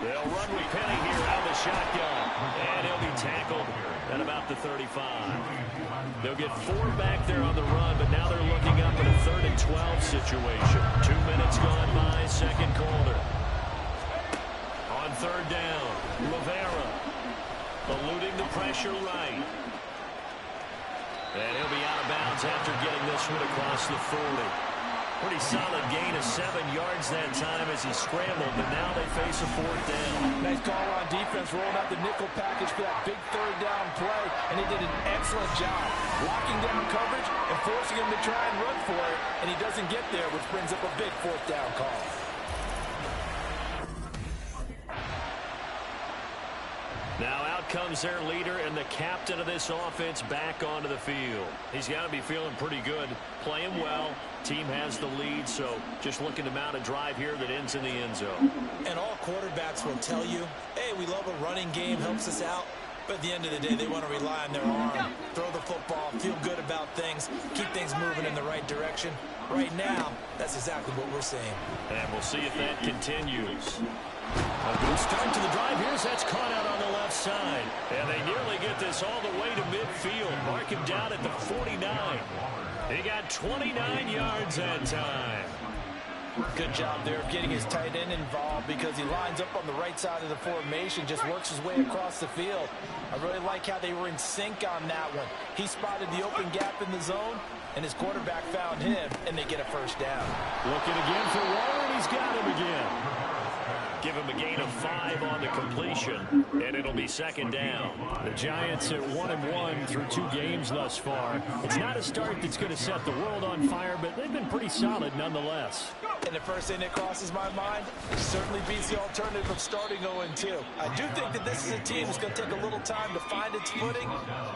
They'll run with Penny here out of the shotgun. And he'll be tackled at about the 35. They'll get 4 back there on the run, but now they're looking up at a 3rd and 12 situation. 2 minutes gone by, 2nd quarter. On 3rd down, Rivera. eluding the pressure right. And he'll be out of bounds after getting this one across the 40. Pretty solid gain of 7 yards that time as he scrambled, but now they face a 4th down. Nice call on defense, rolling out the nickel package for that big 3rd down play, and he did an excellent job locking down coverage and forcing him to try and run for it, and he doesn't get there, which brings up a big 4th down call. Now out comes their leader and the captain of this offense back onto the field. He's got to be feeling pretty good, playing well. Team has the lead, so just looking to mount a drive here that ends in the end zone. And all quarterbacks will tell you, hey, we love a running game, helps us out. But at the end of the day, they want to rely on their arm, throw the football, feel good about things, keep things moving in the right direction. Right now, that's exactly what we're seeing. And we'll see if that continues. A good start to the drive. That's caught out on the left side. And they nearly get this all the way to midfield. Mark him down at the 49. He got 29 yards that time. Good job there of getting his tight end involved because he lines up on the right side of the formation, just works his way across the field. I really like how they were in sync on that one. He spotted the open gap in the zone, and his quarterback found him, and they get a 1st down. Looking again for Waller, and he's got him again. Give him a gain of 5 on the completion, and it'll be 2nd down. The Giants at 1-1 through 2 games thus far. It's not a start that's going to set the world on fire, but they've been pretty solid nonetheless. And the first thing that crosses my mind certainly beats the alternative of starting 0-2. I do think that this is a team that's going to take a little time to find its footing.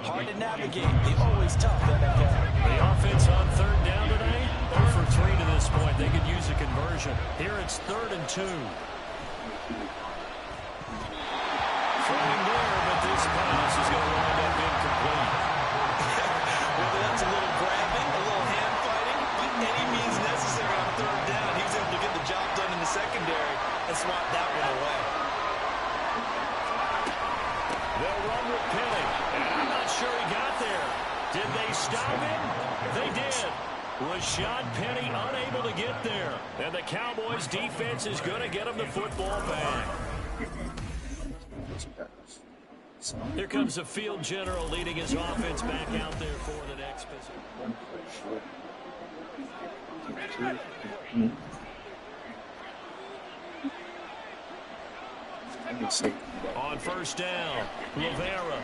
Hard to navigate. The always tough NFL. The offense on 3rd down today, 0 for 3 to this point. They could use a conversion. Here it's 3rd and 2. Trying there, but this pass is going to wind up incomplete. Whether that's a little grabbing, a little hand fighting, by any means necessary on 3rd down, he was able to get the job done in the secondary and swat that one away. They'll run with Penny, and I'm not sure he got there. Did they stop him? They did. Rashad Penny unable to get there. And the Cowboys defense is going to get him the football back. Here comes the field general leading his offense back out there for the next possession. On 1st down, Rivera.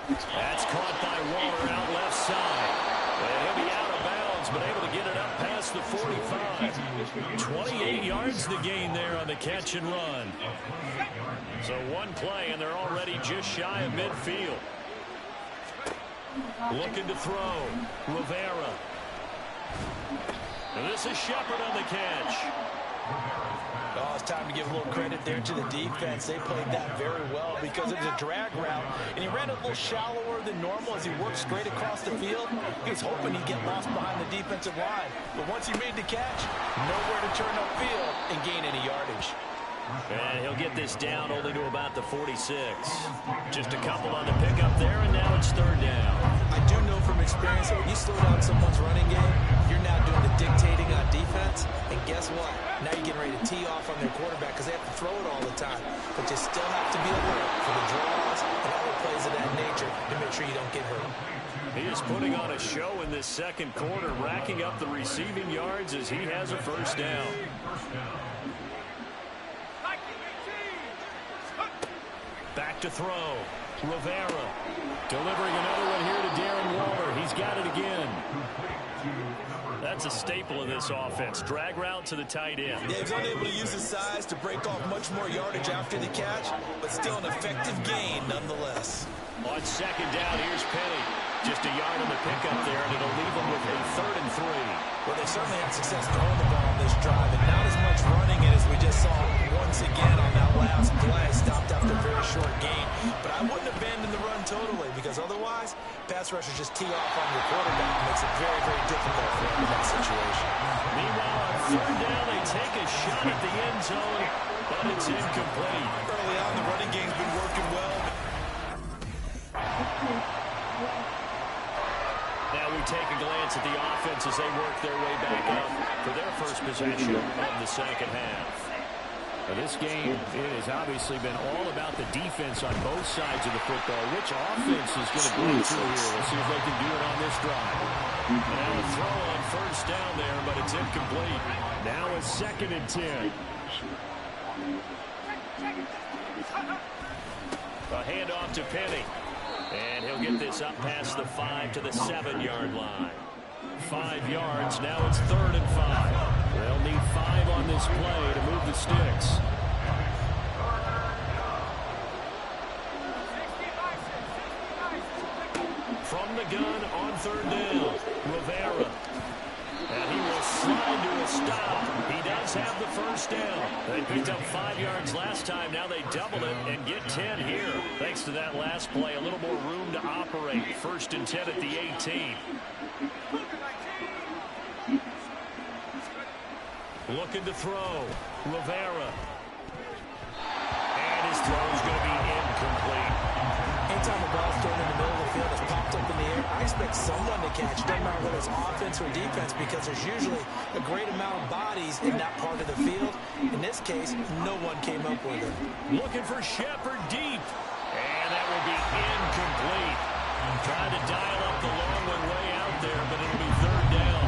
That's caught by Waller out left side. And he'll be out of bounds, but able to get it up past the 45. 28 yards to gain there on the catch and run. So 1 play, and they're already just shy of midfield. Looking to throw. Rivera. And this is Shepard on the catch. Oh, it's time to give a little credit there to the defense. They played that very well because it was a drag route, and he ran a little shallower than normal as he worked straight across the field. He was hoping he'd get lost behind the defensive line, but once he made the catch, nowhere to turn upfield and gain any yardage. And he'll get this down only to about the 46. Just a couple on the pickup there, and now it's 3rd down. I do know from experience that when you slow down someone's running game, you're now doing the dictating on defense. And guess what? Now you're getting ready to tee off on their quarterback because they have to throw it all the time. But you still have to be alert for the draws and other plays of that nature to make sure you don't get hurt. He is putting on a show in this 2nd quarter, racking up the receiving yards as he has a 1st down. Back to throw. Rivera delivering another one here to Darren Waller. He's got it again. That's a staple of this offense. Drag route to the tight end. Yeah, he's unable to use his size to break off much more yardage after the catch, but still an effective gain nonetheless. On 2nd down, here's Penny. Just a yard on the pickup there, and it'll leave them with a 3rd and 3. Well, they certainly had success throwing the ball on this drive, and not as much running it as we just saw once again on that last play. Stopped after a very short gain. But I wouldn't abandon the run totally, because otherwise, pass rushers just tee off on your quarterback. It makes it very, very difficult for him in that situation. Meanwhile, on 3rd down, they take a shot at the end zone, but it's incomplete. Early on, the running game's been working well. Now we take a glance at the offense as they work their way back up for their first possession of the 2nd half. This game has obviously been all about the defense on both sides of the football. Which offense is going to break through here? We'll see if they can do it on this drive. Now a throw on first down there, but it's incomplete. Now a 2nd and 10. A handoff to Penny. And he'll get this up past the 5 to the 7-yard line. 5 yards. Now it's 3rd and 5. They'll need 5 on this play to move the sticks. From the gun on 3rd down, Rivera. And he will slide to a stop. He does have the first down. They picked up 5 yards last time. Now they double it and get 10 here. Thanks to that last play, a little more room to operate. 1st and 10 at the 18. Looking to throw. Rivera. And his throw is going to be incomplete. Anytime the ball's thrown in the middle of the field, it's popped up in the air, I expect someone to catch. It doesn't matter whether it's offense or defense, because there's usually a great amount of bodies in that part of the field. In this case, no one came up with it. Looking for Shepard deep. And that will be incomplete. Trying to dial up the long one way out there, but it'll be 3rd down.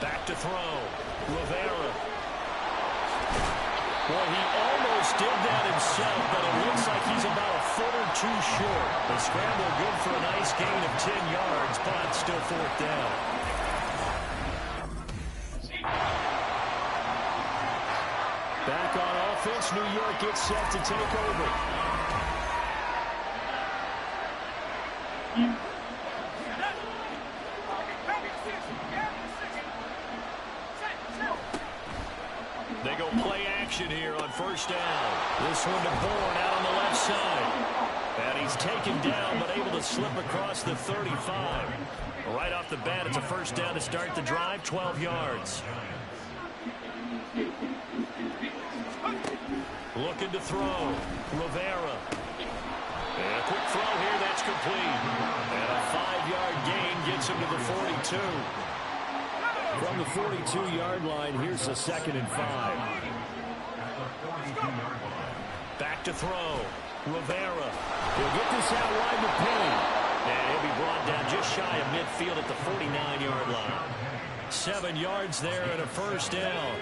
Back to throw. Rivera. Well, he almost did that himself, but it looks like he's about a foot or 2 short. The scramble good for a nice gain of 10 yards, but still 4th down. Back on offense, New York gets set to take over. They go play action here on 1st down. This one to Bourne out on the left side. And he's taken down, but able to slip across the 35. Right off the bat, it's a 1st down to start the drive, 12 yards. Looking to throw. Rivera. And a quick throw here, that's complete. And a 5-yard gain gets him to the 42. From the 42-yard line, here's the 2nd and 5. Back to throw. Rivera. He'll get this out wide to Penny. And he'll be brought down just shy of midfield at the 49-yard line. 7 yards there and a 1st down.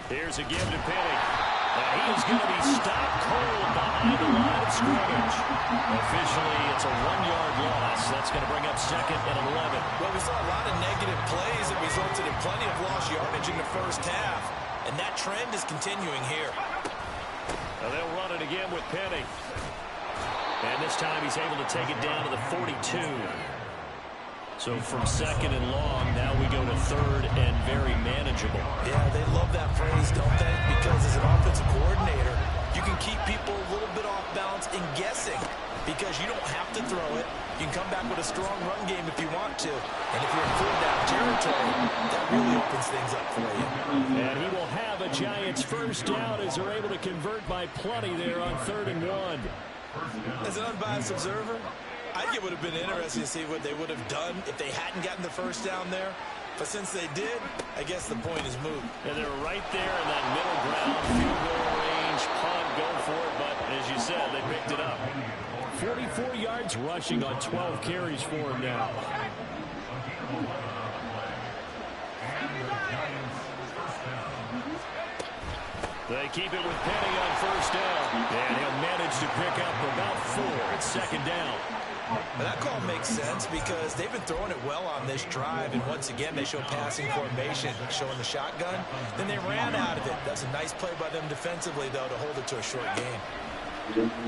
Here's a give to Penny. He is going to be stopped cold behind the line of scrimmage. Officially, it's a 1-yard loss. That's going to bring up 2nd and 11. Well, we saw a lot of negative plays that resulted in plenty of lost yardage in the first half, and that trend is continuing here. Now they'll run it again with Penny. And this time he's able to take it down to the 42. So from 2nd and long, now we go to 3rd and very manageable. Yeah, they love that phrase, don't they? Because as an offensive coordinator, you can keep people a little bit off balance and guessing, because you don't have to throw it. You can come back with a strong run game if you want to. And if you're in 4th-down territory, that really opens things up for you. And he will have a Giants 1st down as they're able to convert by plenty there on 3rd and 1. As an unbiased observer, I think it would have been interesting to see what they would have done if they hadn't gotten the 1st down there. But since they did, I guess the point is moved. And they're right there in that middle ground, field goal range, punt, go for it. But as you said, they picked it up. 44 yards rushing on 12 carries for him now. They keep it with Penny on 1st down. And he'll manage to pick up about 4 at 2nd down. But that call makes sense because they've been throwing it well on this drive, and once again they show passing formation, showing the shotgun. Then they ran out of it. That's a nice play by them defensively, though, to hold it to a short gain.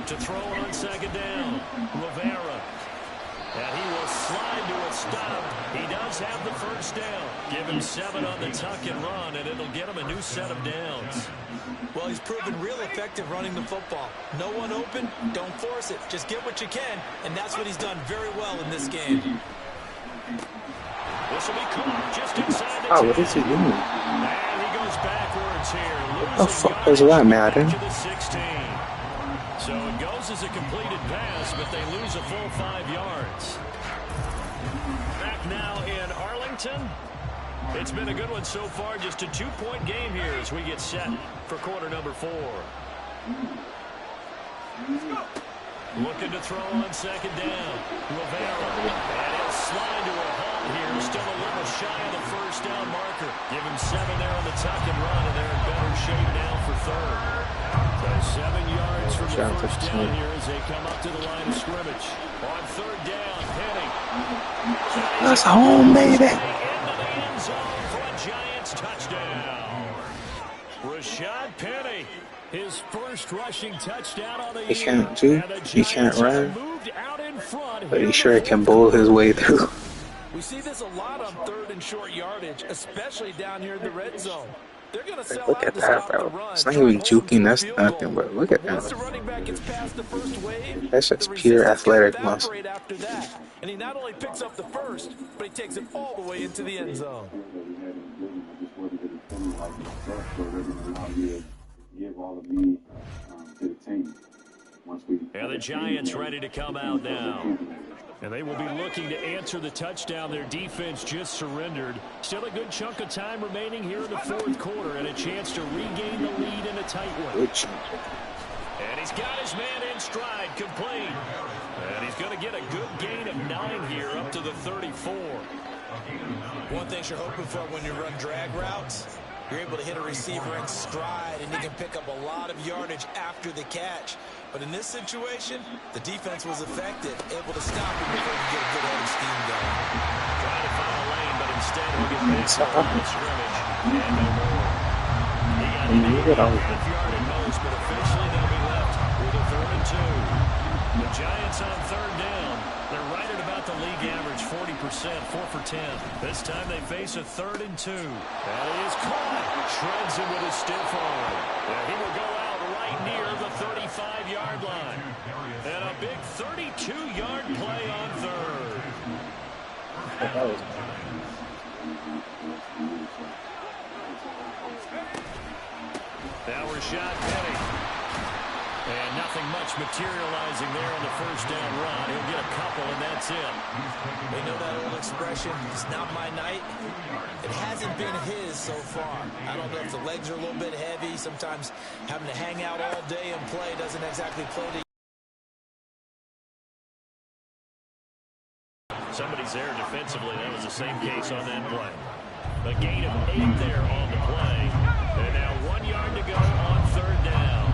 To throw on 2nd down, Rivera. And he will slide to a stop. He does have the 1st down. Give him 7 on the tuck and run, and it'll get him a new set of downs. Well, he's proven real effective running the football. No one open, don't force it. Just get what you can, and that's what he's done very well in this game. This will be caught just inside the 10. What is he doing? And he goes backwards here. What the fuck was that, Madden? To the 16. So it goes a misses a completed pass, but they lose a full 5 yards. Back now in Arlington. It's been a good one so far. Just a 2-point game here as we get set for quarter number 4. Looking to throw on second down. Rivera. And he'll slide to a halt here. Still a little shy of the first down marker. Give him 7 there on the tuck and run, and they're in better shape now for third. So 7 yards from the first down here as they come up to the line of scrimmage. On third down, Penny. That's home, baby. Into the end zone for a Giants touchdown. Rashad Penny. His first rushing touchdown on the year. He can't do. He can't run. But he sure can bowl his way through. We see this a lot on third and short yardage, especially down here in the red zone. They're going to sell Look out at to that, stop the bro. run. It's not even juking. That's nothing, bro. Look at Once the that. running back gets past the first wave, That's just pure athletic muscle. after that. And he not only picks up the first, but he takes it all the way into the end zone. Give all of me to the team. And the Giants ready to come out now. And they will be looking to answer the touchdown. Their defense just surrendered. Still a good chunk of time remaining here in the fourth quarter and a chance to regain the lead in a tight one. And he's got his man in stride, complete. And he's going to get a good gain of 9 here up to the 34. One thing you're hoping for when you run drag routes, you're able to hit a receiver in stride, and he can pick up a lot of yardage after the catch. But in this situation, the defense was effective, able to stop him before he could get a good head of steam going. Trying to find a lane, but instead he'll get picked up on the scrimmage. And no more. He got an 8.5 yard at most, but officially they'll be left with a 3rd and 2. The Giants on third down. They're right at about the league average, 40%, 4 for 10. This time they face a 3rd and 2. And he is caught. Shreds him with his stiff arm. And he will go out right near the 35-yard line. And a big 32-yard play on third. Now Rashad Penny. And nothing much materializing there on the first down run. He'll get a couple, and that's it. They know that old expression, it's not my night. It hasn't been his so far. I don't know if the legs are a little bit heavy. Sometimes having to hang out all day and play doesn't exactly play to you. Somebody's there defensively. That was the same case on that play. A gain of 8 there on the play. And now 1 yard to go on third down.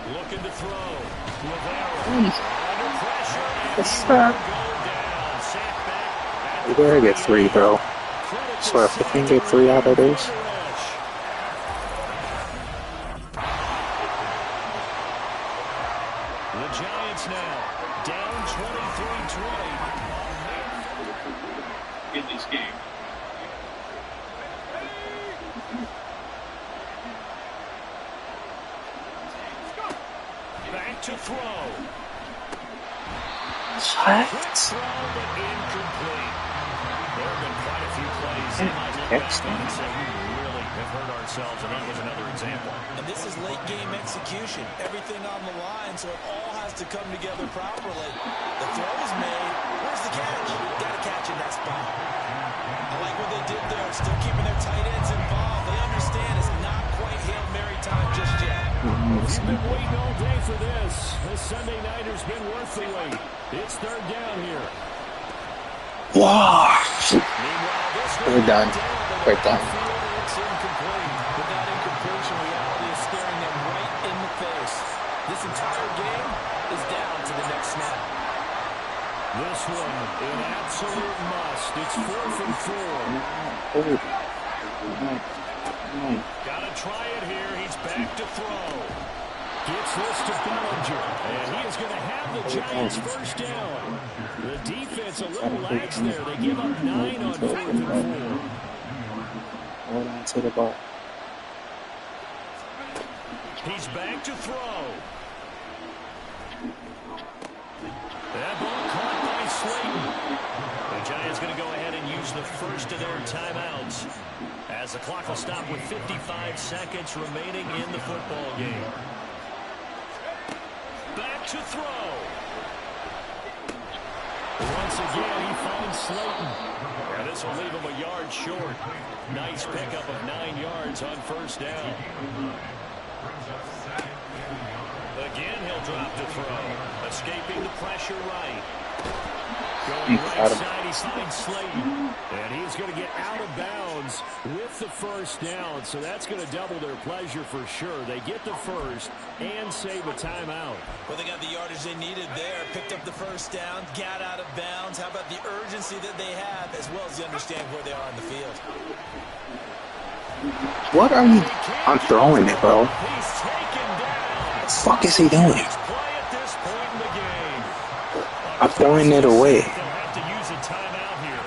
Looking to throw. Rivera under pressure. What's that? You better get 3, bro. So if you can get 3 out of this. The Giants now down 23-20 in this game. Back to throw. What? But incomplete. There have been quite a few plays that might look back on and say we really have hurt ourselves, and that was another example. And this is late game execution. Everything on the line, so it all has to come together properly. The throw is made. Where's the catch? Got to catch in that spot. I like what they did there. Still keeping their tight ends involved. They understand it's not quite Hail Mary time just yet. You've been waiting all day for this. This Sunday nighter's been worth the wait. It's third down here. Wow. We're done. We're done. It's incomplete. With that incompletion, reality is staring them right in the face. This entire game is down to the next snap. This one, an absolute must. It's 4th and 4. Gotta try it here. He's back to throw. Gets this to Bellinger. And he is going to have the Giants first down. The defense a little lax there. They give up 9 on 4th and 4. Hold on to the ball. He's back to throw. That ball caught by Slayton. The Giants going to go ahead and use the first of their timeouts as the clock will stop with 55 seconds remaining in the football game. Back to throw. Once again, he finds Slayton. And this will leave him a yard short. Nice pickup of 9 yards on first down. Again, he'll drop to throw. Escaping the pressure right. Going right side, he finds Slayton. And he's going to get out of bounds with the first down. So that's going to double their pleasure for sure. They get the first and save a timeout. Well, they got the yardage they needed there. Picked up the first down, got out of bounds. How about the urgency that they have, as well as they understand where they are on the field? What are you? I'm throwing it, bro. What the fuck is he doing? I'm throwing it away. They'll have to use a timeout here.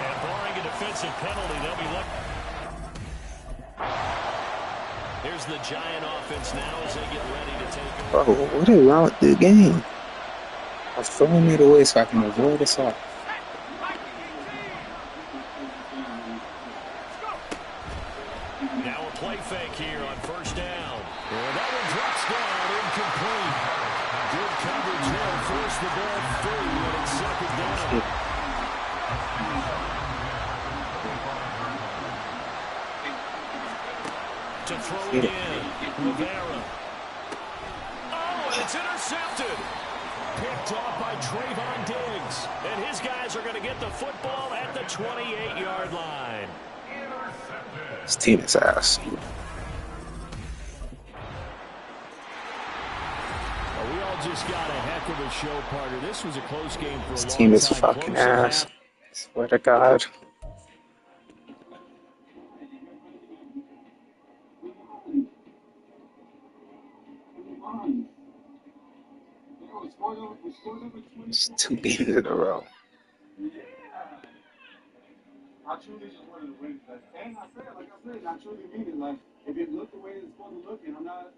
And barring a defensive penalty, they'll be looking. Here's the Giant offense now as they get ready to take over. Bro, what is wrong with the game? I'm throwing it away so I can avoid a sack. Now a play fake here on first down. And that one drops down, incomplete. Good coverage there, forced the ball free, and it's second down. To throw again, Rivera. Oh, and it's intercepted. Picked off by Trayvon Diggs. And his guys are going to get the football at the 28-yard line. This team is ass. We all just got a heck of a show, partner. This was a close game for a long time. This team is fucking ass. I swear to God. It's 2 games in a row. I truly just wanted to win. And I said, I truly mean it. Like, if it looked the way it's supposed to look and I'm not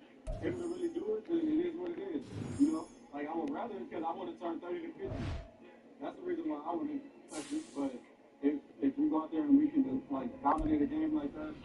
able to really do it, then it is what it is. You know? Like, I would rather, because I want to turn 30 to 50. That's the reason why I want to touch it. But if we go out there and we can just, like, dominate a game like that.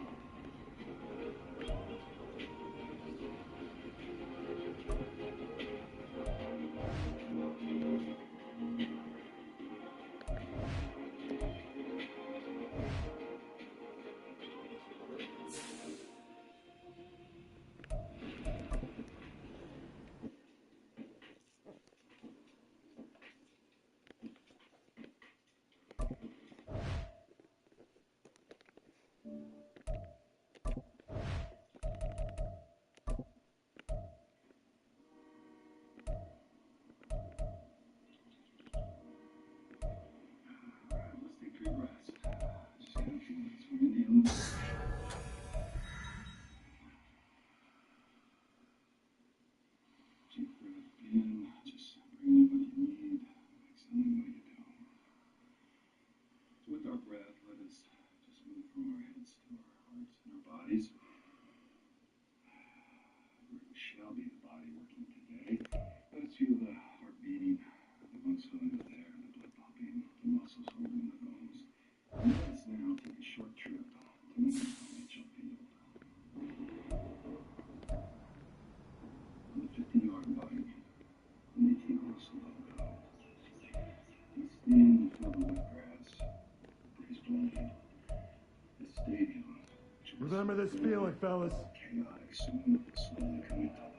Remember this feeling, fellas. Chaotic soon, slowly coming to life.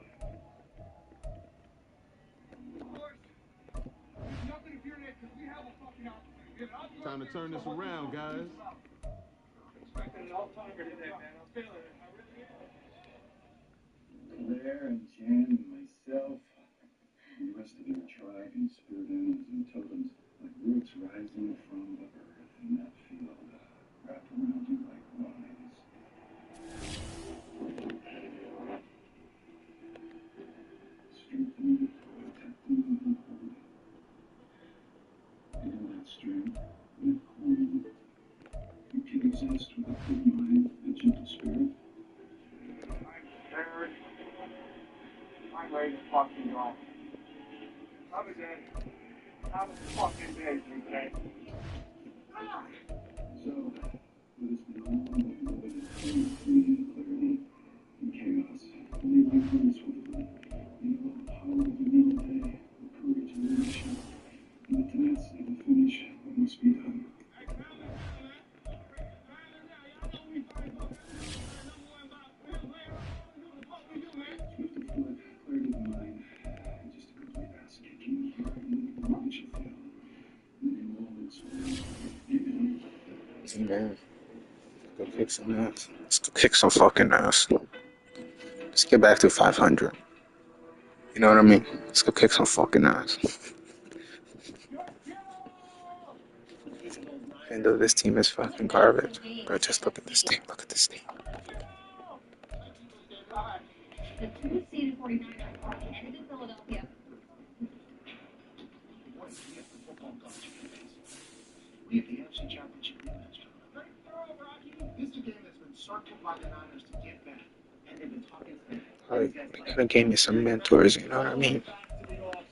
Time to turn this around, guys. Expecting an all-timer today, man. I'm feeling it. I really am. Claire and Jan and myself, and the rest of your tribe and spirit animals and totems, like roots rising from the earth in that field, wrapped around you like vines. Strengthening, protecting, and holding. And that strength, that calm, you can exist with a clear mind and gentle spirit. I'm scared. I'm ready to fucking go. Have a day. Have a fucking day, okay? team, man. Let's go kick some ass. Let's go kick some fucking ass. Let's get back to 500. You know what I mean? Let's go kick some fucking ass. Even though this team is fucking garbage. Bro, just look at this team. Look at this team. The two-seeded 49ers are headed to Philadelphia. We have the NFC Championship rematch. Great throw, Rocky. This is a game that's been circled by the Niners to get back, and they've been talking to them. Like, they could have gave me some mentors, you know what I mean?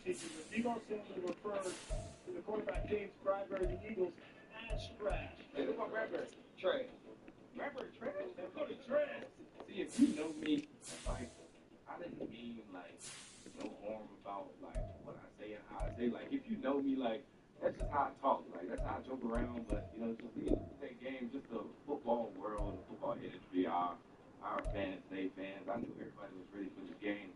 Debo simply referred to the quarterback James Bradbury, the Eagles, as trash. Hey, look about Bradbury. Trash. Bradbury trash? Let's go to trash. See, if you know me, like, I didn't mean, like, no harm about, like, what I say and how I say. Like, if you know me, like, that's just how I talk. Like, that's how I joke around. But, you know, just being that game, just the football world, the football industry, our fans, they fans. I knew everybody was ready for the game.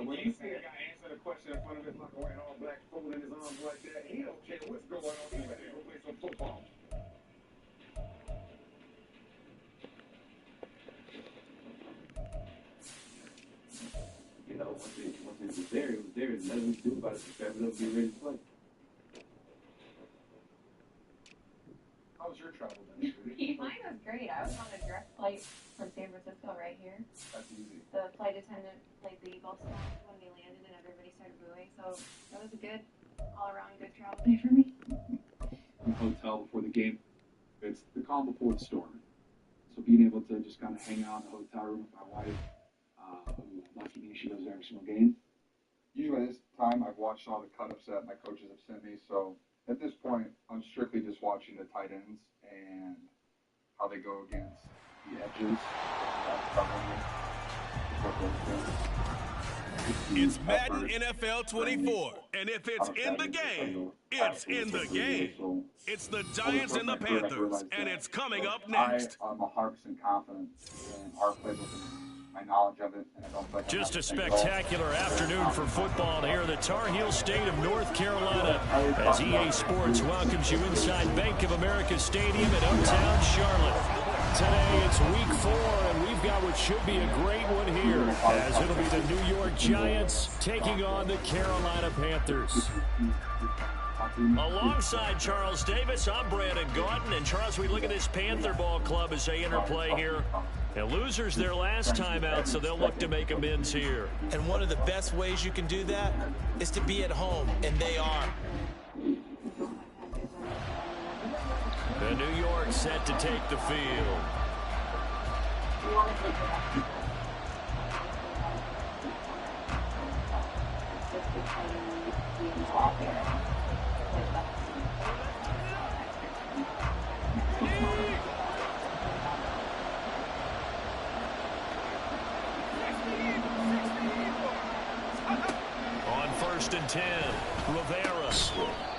When you see a guy answer the question in front of his like a white all black folding his arms like that, he don't care what's going on. He ready to go play some football. You know, once it was there, it was there. There's nothing we can do about it. Just wrap it up, be ready to play. How was your travel then? Mine was great. I was on a direct flight from San Francisco right here. That's easy. The flight attendant played the Eagles song when we landed and everybody started booing. So that was a good, all-around good travel day for me. Hotel before the game. It's the calm before the storm. So being able to just kind of hang out in the hotel room with my wife, who lucky me, she goes to every single game. Usually at this time, I've watched all the cut-ups that my coaches have sent me, so at this point, I'm strictly just watching the tight ends and how they go against the edges. It's Madden NFL 24, and if it's in the game, it's in the game. It's the Giants and the Panthers, and it's coming up next. I'm 100% confident in our playbook and my knowledge of it, and I don't think Just a spectacular afternoon for football here in the Tar Heel state of North Carolina as EA Sports welcomes you inside Bank of America Stadium in Uptown Charlotte. Today it's week 4, and we've got what should be a great one here as it'll be the New York Giants taking on the Carolina Panthers. Alongside Charles Davis, I'm Brandon Gauton. And Charles, we look at this Panther ball club as they interplay here. And losers their last time out, so they'll look to make amends here. And one of the best ways you can do that is to be at home, and they are. And New York set to take the field. On 1st and 10, Rivera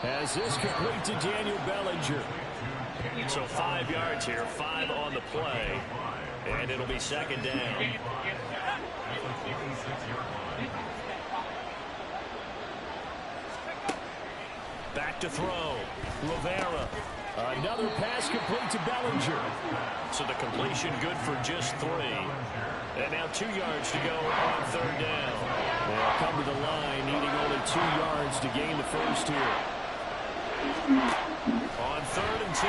has this complete to Daniel Bellinger. So 5 yards here, 5 on the play, and it'll be 2nd down. Back to throw. Rivera. Another pass complete to Bellinger. So the completion good for just 3. And now 2 yards to go on 3rd down. They'll come to the line, needing only 2 yards to gain the first here. On 3rd and 2,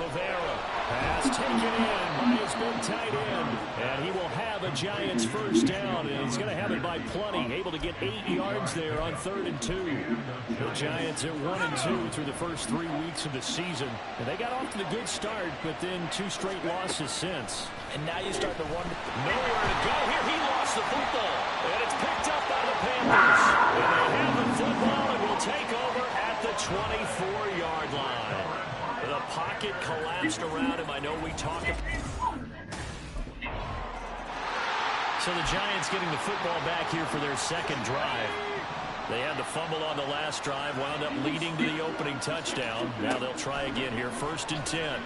Rivera has taken in by his big tight end. And he will have a Giants first down, and he's going to have it by plenty. Able to get 8 yards there on 3rd and 2. The Giants are 1-2 through the first 3 weeks of the season. And they got off to the good start, but then 2 straight losses since. And now you start to wonder. Nowhere to go here. He lost the football. And it's picked up by the Panthers. And they have the football and will take over at the 24-yard line. The pocket collapsed around him. I know we talked about. So the Giants getting the football back here for their 2nd drive. They had the fumble on the last drive, wound up leading to the opening touchdown. Now they'll try again here, 1st and 10.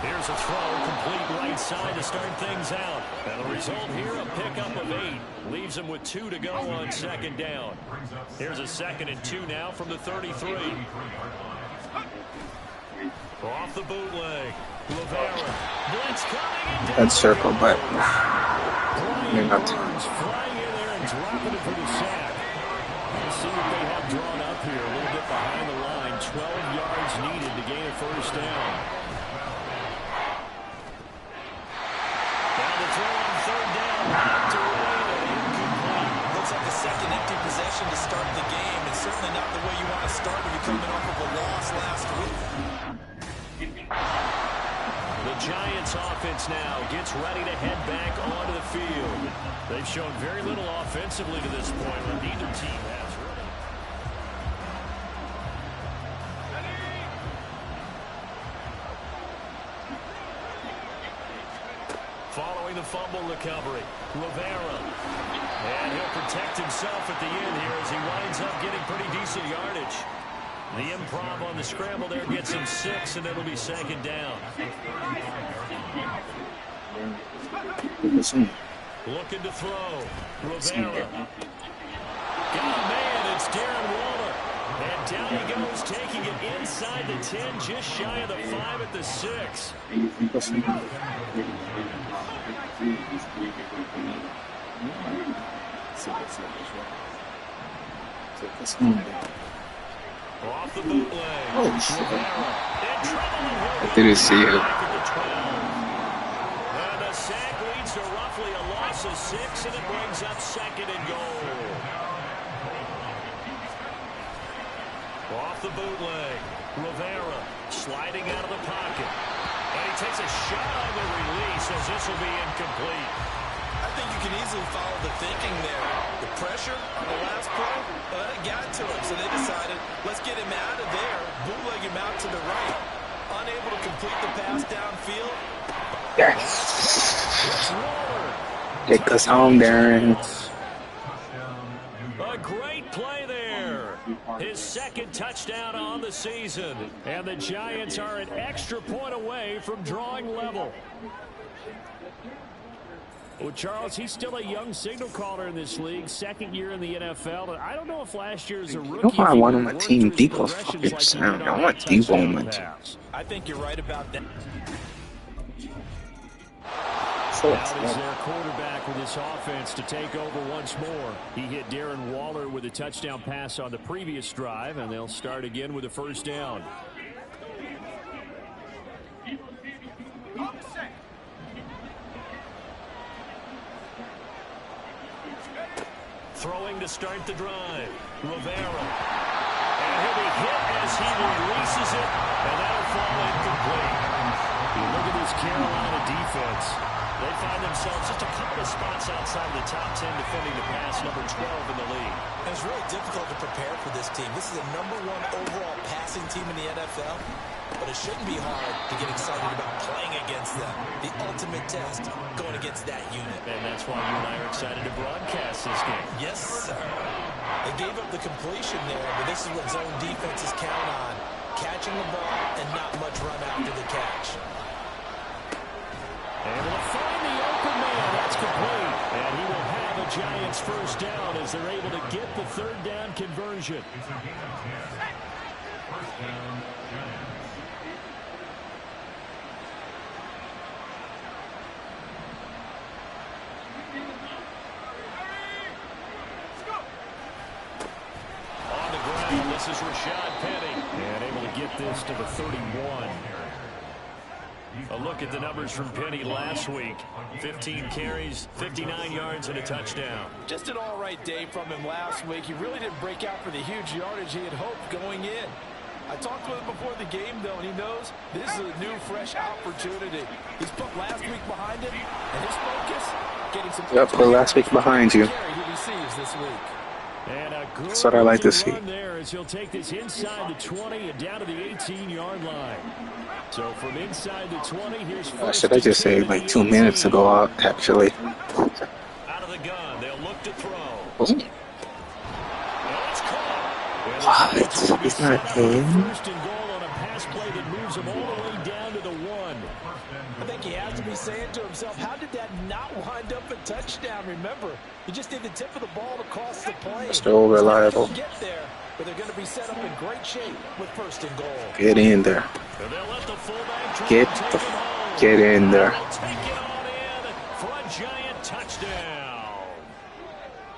Here's a throw, complete right side to start things out. And the result here, a pickup of 8. Leaves him with 2 to go on second down. Here's a 2nd and 2 now from the 33. Off the bootleg. Rivera. Blitz coming and down. That circle, but Brian Burns flying in there and dropping it for the sack. Let's see what they have drawn up here. A little bit behind the line. 12 yards needed to gain a first down. Now the throw on third down. Knocked away and incomplete. Looks like a second empty possession to start the game, and certainly not the way you want to start when you're coming off of a loss last week. The Giants offense now gets ready to head back onto the field. They've shown very little offensively to this point, but neither team has really. Following the fumble recovery, Rivera. And he'll protect himself at the end here as he winds up getting pretty decent yardage. The improv on the scramble there gets him 6, and it'll be second down. Looking to throw. Rivera. Got a man. It's Darren Waller. And down he goes, taking it inside the 10, just shy of the 5 at the 6. Off the bootleg. Oh, shit. I didn't see it. And the sack leads to roughly a loss of 6, and it brings up 2nd and goal. Off the bootleg. Rivera sliding out of the pocket. And he takes a shot on the release as this will be incomplete. I think you can easily follow the thinking there. The pressure on the last play, it got to him, so they decided, let's get him out of there, bootleg him out to the right. Unable to complete the pass downfield. Yes. Take us home, Darren. A great play there. His 2nd touchdown on the season. And the Giants are an extra point away from drawing level. Well, Charles, he's still a young signal caller in this league, 2nd year in the NFL. And I don't know if last year as a rookie. You know why I want on my team? Debo's fucking sound. I want Debo on my team. I think you're right about that. Now is their quarterback with his offense to take over once more. He hit Darren Waller with a touchdown pass on the previous drive, and they'll start again with a first down. Throwing to start the drive. Rivera. And he'll be hit as he releases it, and that'll fall incomplete. You look at this Carolina defense. They find themselves just a couple of spots outside of the top 10 defending the pass, number 12 in the league. And it's really difficult to prepare for this team. This is the #1 overall passing team in the NFL, but it shouldn't be hard to get excited about playing against them. The ultimate test going against that unit. And that's why you and I are excited to broadcast this game. Yes, sir. They gave up the completion there, but this is what zone defenses count on. Catching the ball and not much run after the catch. Able to find the open man. That's complete. And he will have a Giants first down as they're able to get the 3rd down conversion. On the ground, this is Rashad Penny. And able to get this to the 31. A look at the numbers from Penny last week. 15 carries, 59 yards, and a touchdown. Just an all-right day from him last week. He really didn't break out for the huge yardage he had hoped going in. I talked with him before the game, though, and he knows this is a new, fresh opportunity. He's put last week behind him, and his focus, getting some... Yep, put last week behind you. He receives this week. And a good That's what I like to see. There as he'll take this inside the 20 and down to the 18-yard line. So from inside the 20, here's first. Should I just say like 2 minutes to go out, actually? Out of the gun, they'll look to throw. Oh. What? He's not in. First and goal on a pass play that moves him all the way down to the 1. saying to himself, how did that not wind up a touchdown? Remember, you just need the tip of the ball to cross the plane. Still reliable. Get there, but they're going to be set up in great shape with 1st and goal. Get in there. Get in there. For a giant touchdown.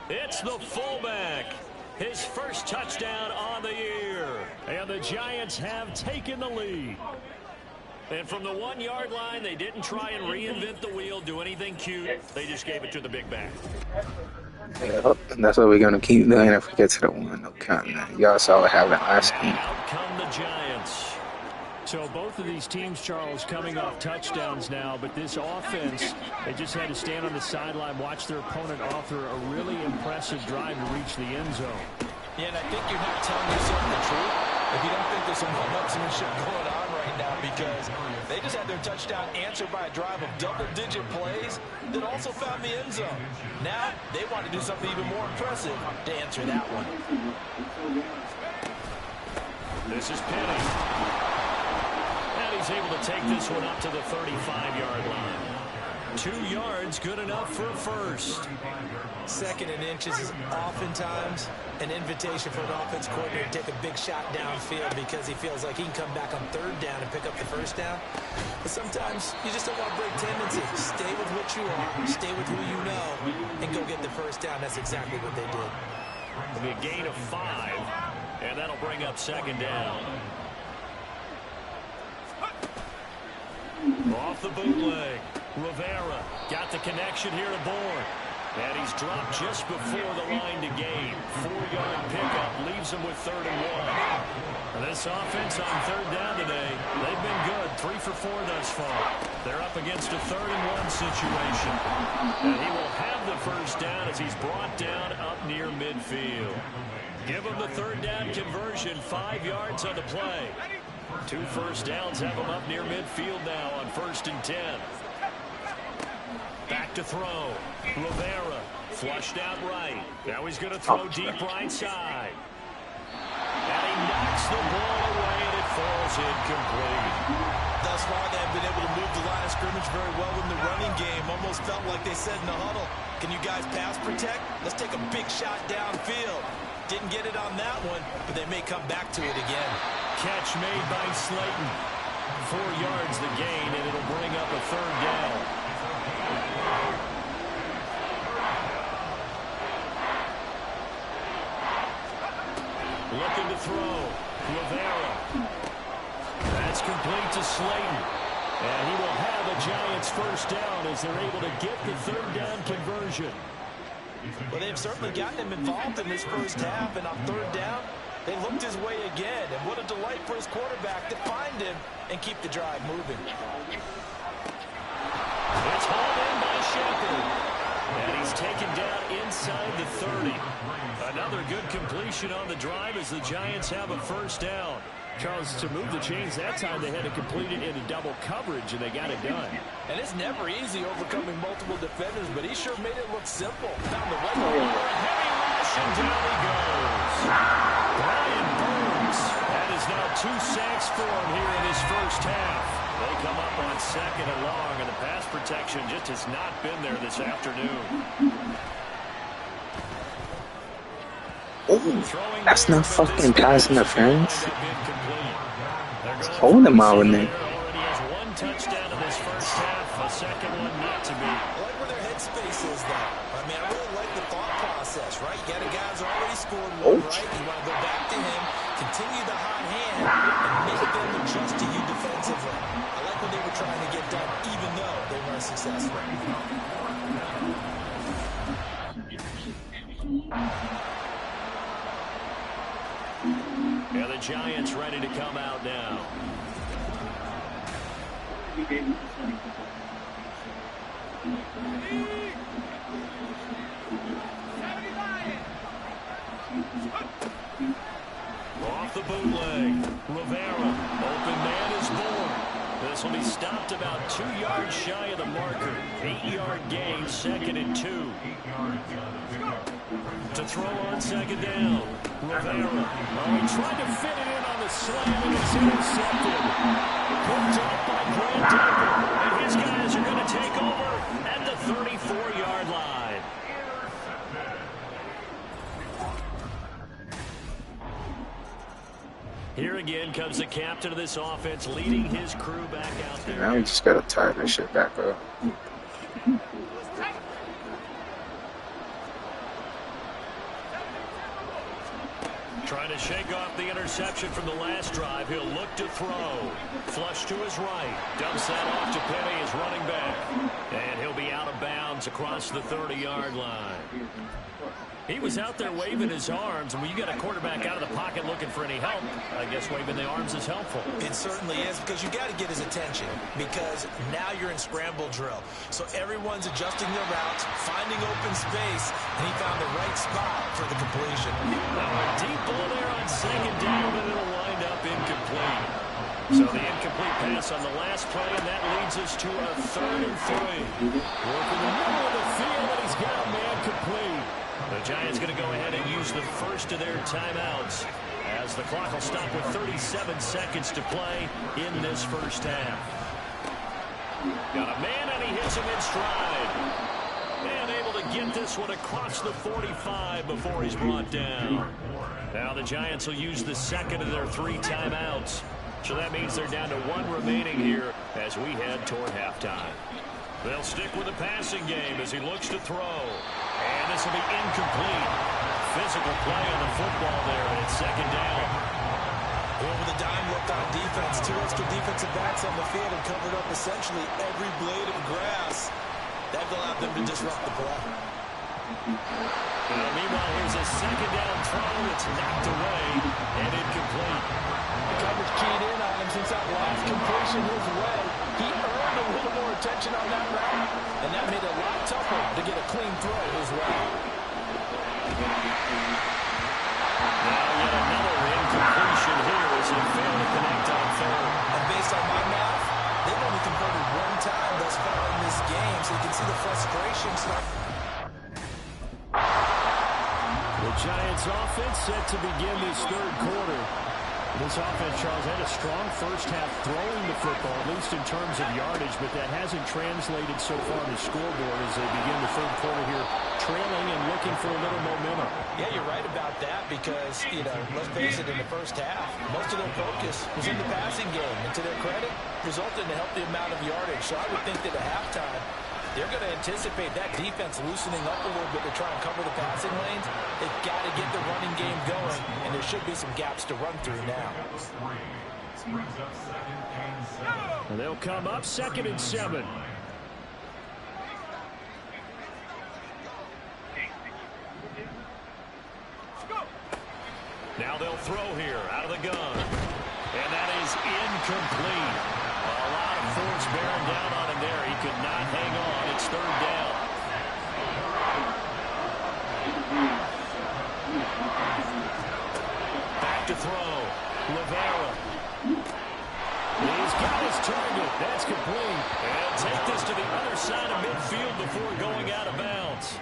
It's the fullback. His first touchdown on the year. And the Giants have taken the lead. And from the 1-yard line, they didn't try and reinvent the wheel, do anything cute. They just gave it to the big back. Yep, and that's what we're going to keep doing if we get to the 1. Okay, man. Y'all saw what happened last game. Out come the Giants. So both of these teams, Charles, coming off touchdowns now, but this offense, they just had to stand on the sideline, watch their opponent author a really impressive drive to reach the end zone. Yeah, and I think you're not telling yourself the truth if you don't think there's some one-upsmanship going on right now, because they just had their touchdown answered by a drive of double-digit plays that also found the end zone. Now they want to do something even more impressive to answer that one. This is Penny. He's able to take this one up to the 35-yard line. 2 yards, good enough for a first. 2nd and inches is oftentimes an invitation for an offense coordinator to take a big shot downfield because he feels like he can come back on 3rd down and pick up the 1st down. But sometimes you just don't want to break tendencies. Stay with what you are, stay with who you know, and go get the 1st down. That's exactly what they did. It'll be a gain of 5, and that'll bring up 2nd down. Off the bootleg, Rivera got the connection here to Bourne. And he's dropped just before the line to gain. 4-yard pickup leaves him with 3rd and 1. This offense on 3rd down today, they've been good. 3 for 4 thus far. They're up against a 3rd and 1 situation. And he will have the 1st down as he's brought down up near midfield. Give him the 3rd down conversion, 5 yards on the play. 2 first downs have him up near midfield now on 1st and 10. Back to throw. Rivera flushed out right. Now he's going to throw deep right side. And he knocks the ball away, and it falls incomplete. Thus far, they have been able to move the line of scrimmage very well in the running game. Almost felt like they said in the huddle, can you guys pass protect? Let's take a big shot downfield. Didn't get it on that one, but they may come back to it again. Catch made by Slayton. 4 yards the gain, and it'll bring up a 3rd down. Looking to throw. Rivera. That's complete to Slayton. And he will have a Giants 1st down as they're able to get the 3rd down conversion. Well, they've certainly gotten him involved in this 1st half, and on 3rd down, they looked his way again. And what a delight for his quarterback to find him and keep the drive moving. It's hauled in by Shepard. And he's taken down inside the 30. Another good completion on the drive as the Giants have a 1st down. Charles, to move the chains that time, they had to complete it into double coverage, and they got it done. And it's never easy overcoming multiple defenders, but he sure made it look simple. Found the right over, heavy rush, and down he goes. Brian Burns. That is now 2 sacks for him here in his 1st half. They come up on 2nd and long, and the pass protection just has not been there this afternoon. Oh, that's not fucking pass interference. Hold him out in there. Already has 1 touchdown in this 1st half, a 2nd one not to be. I like where their headspace is, though. I mean, I really like the thought process, right? You got a guy who's already scored 1, right? You want to go back to him, continue the hot hand, and make them adjust to you defensively. I like what they were trying to get done, even though they weren't successful. Yeah, the Giants ready to come out now. Off the bootleg. Rivera. Open man is Bourne. This will be stopped about 2 yards shy of the marker. 8-yard gain, 2nd and 2. To throw on 2nd down. Rivera. Oh, he tried to fit it in on the slam, and it's intercepted. Picked up by Grant Delpit. And these guys are going to take over at the 34-yard line. Here again comes the captain of this offense, leading his crew back out there. Now we just got to tie this shit back up. Trying to shake off the interception from the last drive. He'll look to throw. Flush to his right. Dumps that off to Penny, his running back. And he'll be out of bounds across the 30-yard line. He was out there waving his arms, and when you got a quarterback out of the pocket looking for any help, I guess waving the arms is helpful. It certainly is, because you got to get his attention, because now you're in scramble drill. So everyone's adjusting their routes, finding open space, and he found the right spot for the completion. Now a deep ball there on second down, but it'll wind up incomplete. So the incomplete pass on the last play, and that leads us to a 3rd and 3. Working the middle of the field, and he's got a man complete. The Giants going to go ahead and use the first of their timeouts as the clock will stop with 37 seconds to play in this first half. Got a man, and he hits him in stride. And able to get this one across the 45 before he's brought down. Now the Giants will use the second of their 3 timeouts. So that means they're down to 1 remaining here as we head toward halftime. They'll stick with the passing game as he looks to throw. And this will be incomplete. Physical play on the football there, and it's second down. Well, with a dime look on defense, 2 extra defensive backs on the field and covered up essentially every blade of grass. That allowed them to disrupt the play. Meanwhile, here's a second down throw. It's knocked away and incomplete. The coverage keyed in on him since that last completion his way. He earned a little more attention on that route, and that made it a lot tougher to get a clean throw his way. Now yet another incompletion here as he failed to connect on 3rd. And based on my math, they've only converted 1 time thus far in this game, so you can see the frustration start. The Giants offense set to begin this 3rd quarter. This offense, Charles, had a strong first half throwing the football, at least in terms of yardage, but that hasn't translated so far to the scoreboard as they begin the 3rd quarter here, trailing and looking for a little momentum. Yeah, you're right about that because, let's face it, in the first half, most of their focus was in the passing game, and to their credit, resulted in a healthy amount of yardage. So I would think that at halftime, they're going to anticipate that defense loosening up a little bit to try and cover the passing lanes. They've got to get the running game going, and there should be some gaps to run through now. And they'll come up 2nd and 7. Now they'll throw here out of the gun. And that is incomplete. A lot of force bearing down on him there. He could not hang on. It's 3rd down. Back to throw. Rivera. He's got his target. That's complete. And take this to the other side of midfield before going out of bounds.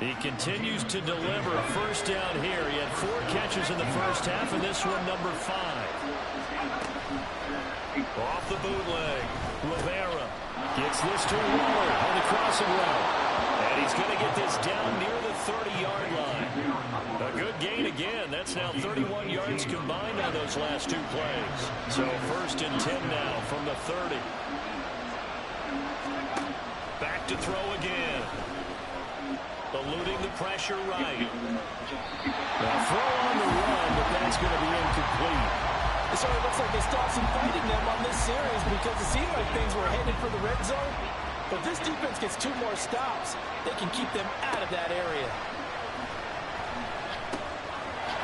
He continues to deliver a first down here. He had 4 catches in the first half, and this one number 5. Off the bootleg. Rivera gets this to Waller on the crossing route. And he's going to get this down near the 30-yard line. A good gain again. That's now 31 yards combined on those last 2 plays. So 1st and 10 now from the 30. Back to throw again. Eluding the pressure right. Now throw on the run, but that's going to be incomplete. It sort of looks like they stopped some fighting them on this series because it seemed like things were headed for the red zone. But if this defense gets 2 more stops, they can keep them out of that area.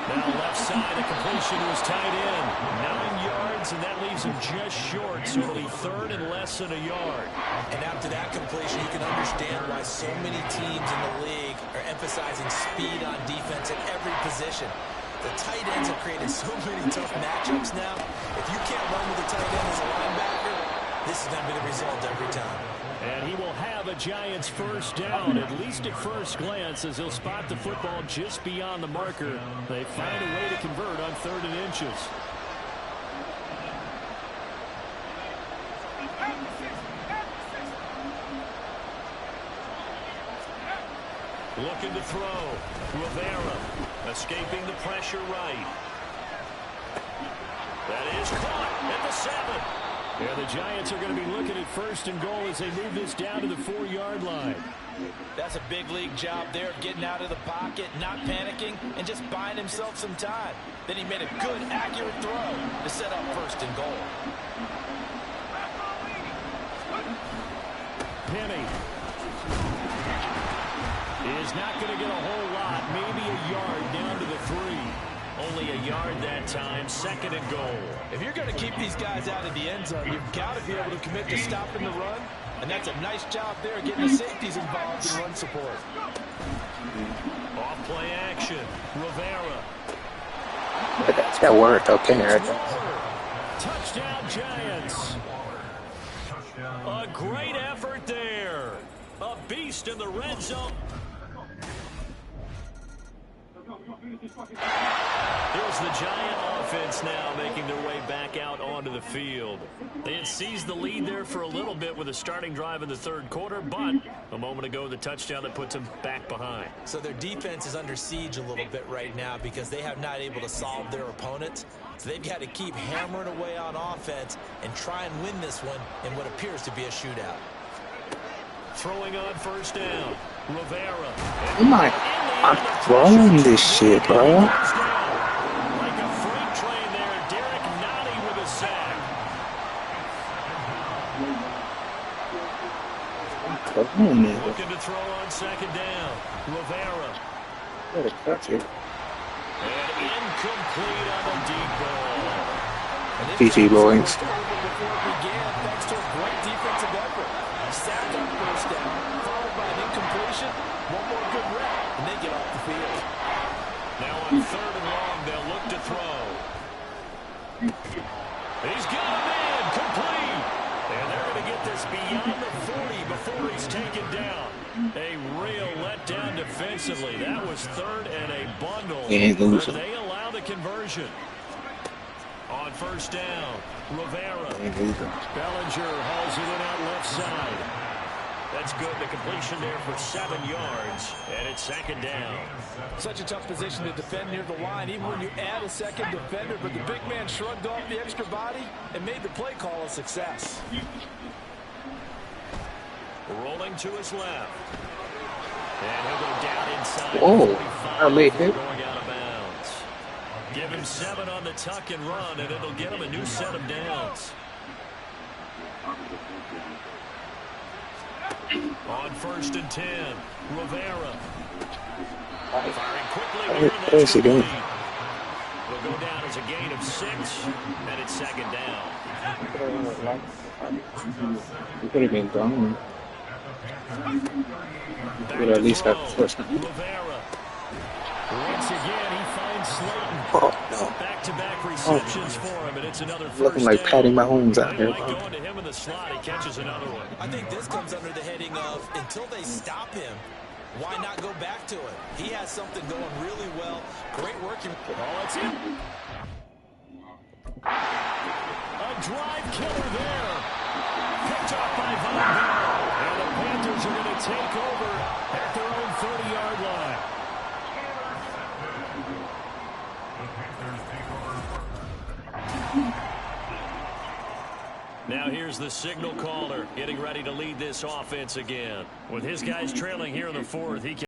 Now left side, the completion was tied in. 9 yards, and that leaves him just short. So it'll be 3rd and less than a yard. And after that completion, you can understand why so many teams in the league are emphasizing speed on defense at every position. The tight ends have created so many tough matchups now. If you can't run with the tight end as a linebacker, this is going to be the result every time. And he will have a Giants first down, at least at first glance, as he'll spot the football just beyond the marker. They find a way to convert on 3rd and inches. Looking to throw. Rivera escaping the pressure right. That is caught at the 7. Yeah, the Giants are going to be looking at 1st and goal as they move this down to the 4-yard line. That's a big league job there of getting out of the pocket, not panicking, and just buying himself some time. Then he made a good, accurate throw to set up 1st and goal. Penny is not going to get a whole lot, maybe a yard down to the 3. Only a yard that time, 2nd and goal. If you're going to keep these guys out of the end zone, you've got to be able to commit to stopping the run, and that's a nice job there getting the safeties involved in run support. Off play action, Rivera. That worked okay right there. Touchdown Giants. A great effort there. A beast in the red zone. Here's the Giant offense now making their way back out onto the field. They had seized the lead there for a little bit with a starting drive in the 3rd quarter, but a moment ago the touchdown that puts them back behind. So their defense is under siege a little bit right now because they have not able to solve their opponents. So they've got to keep hammering away on offense and try and win this one in what appears to be a shootout. Throwing on 1st down, Rivera. I'm throwing this shit, bro. Like a freight train there, Derek Nottie with a sack. Looking to throw on 2nd down, Rivera. Better catch it. And incomplete on the deep ball. GG, boys. Thanks to a great defensive effort. Sack on 1st down, followed by an incompletion. One more good rep, and they get off the field. Now on 3rd and long, they'll look to throw. He's got him in, complete. And they're going to get this beyond the 40 before he's taken down. A real letdown defensively. That was 3rd and a bundle. But they allow the conversion. On 1st down, Rivera. Bellinger hauls it in out left side. That's good. The completion there for 7 yards, and it's 2nd down. Such a tough position to defend near the line, even when you add a 2nd defender, but the big man shrugged off the extra body and made the play call a success. Rolling to his left. And he'll go down inside. Whoa, I made him. Going out of bounds. Give him 7 on the tuck and run, and it'll get him a new set of downs. On 1st and 10, Rivera. Firing quickly here, and that's complete. Will go down as a gain of 6, and it's 2nd down. You could have been gone. You could at least have the 1st one. Rivera. Once again, he finds Slayton. Oh, no. Back-to-back receptions for him, and it's another 1st Looking like Patty Mahomes out here. Going to him in the slot, he catches another one. I think this comes under the heading of, until they stop him, why not go back to it? He has something going really well. Great working. Oh, it's him. A drive killer there. Picked off by Von Bell. And the Panthers are going to take over at their own 30-yard line. Now here's the signal caller getting ready to lead this offense again. With his guys trailing here in the 4th, he can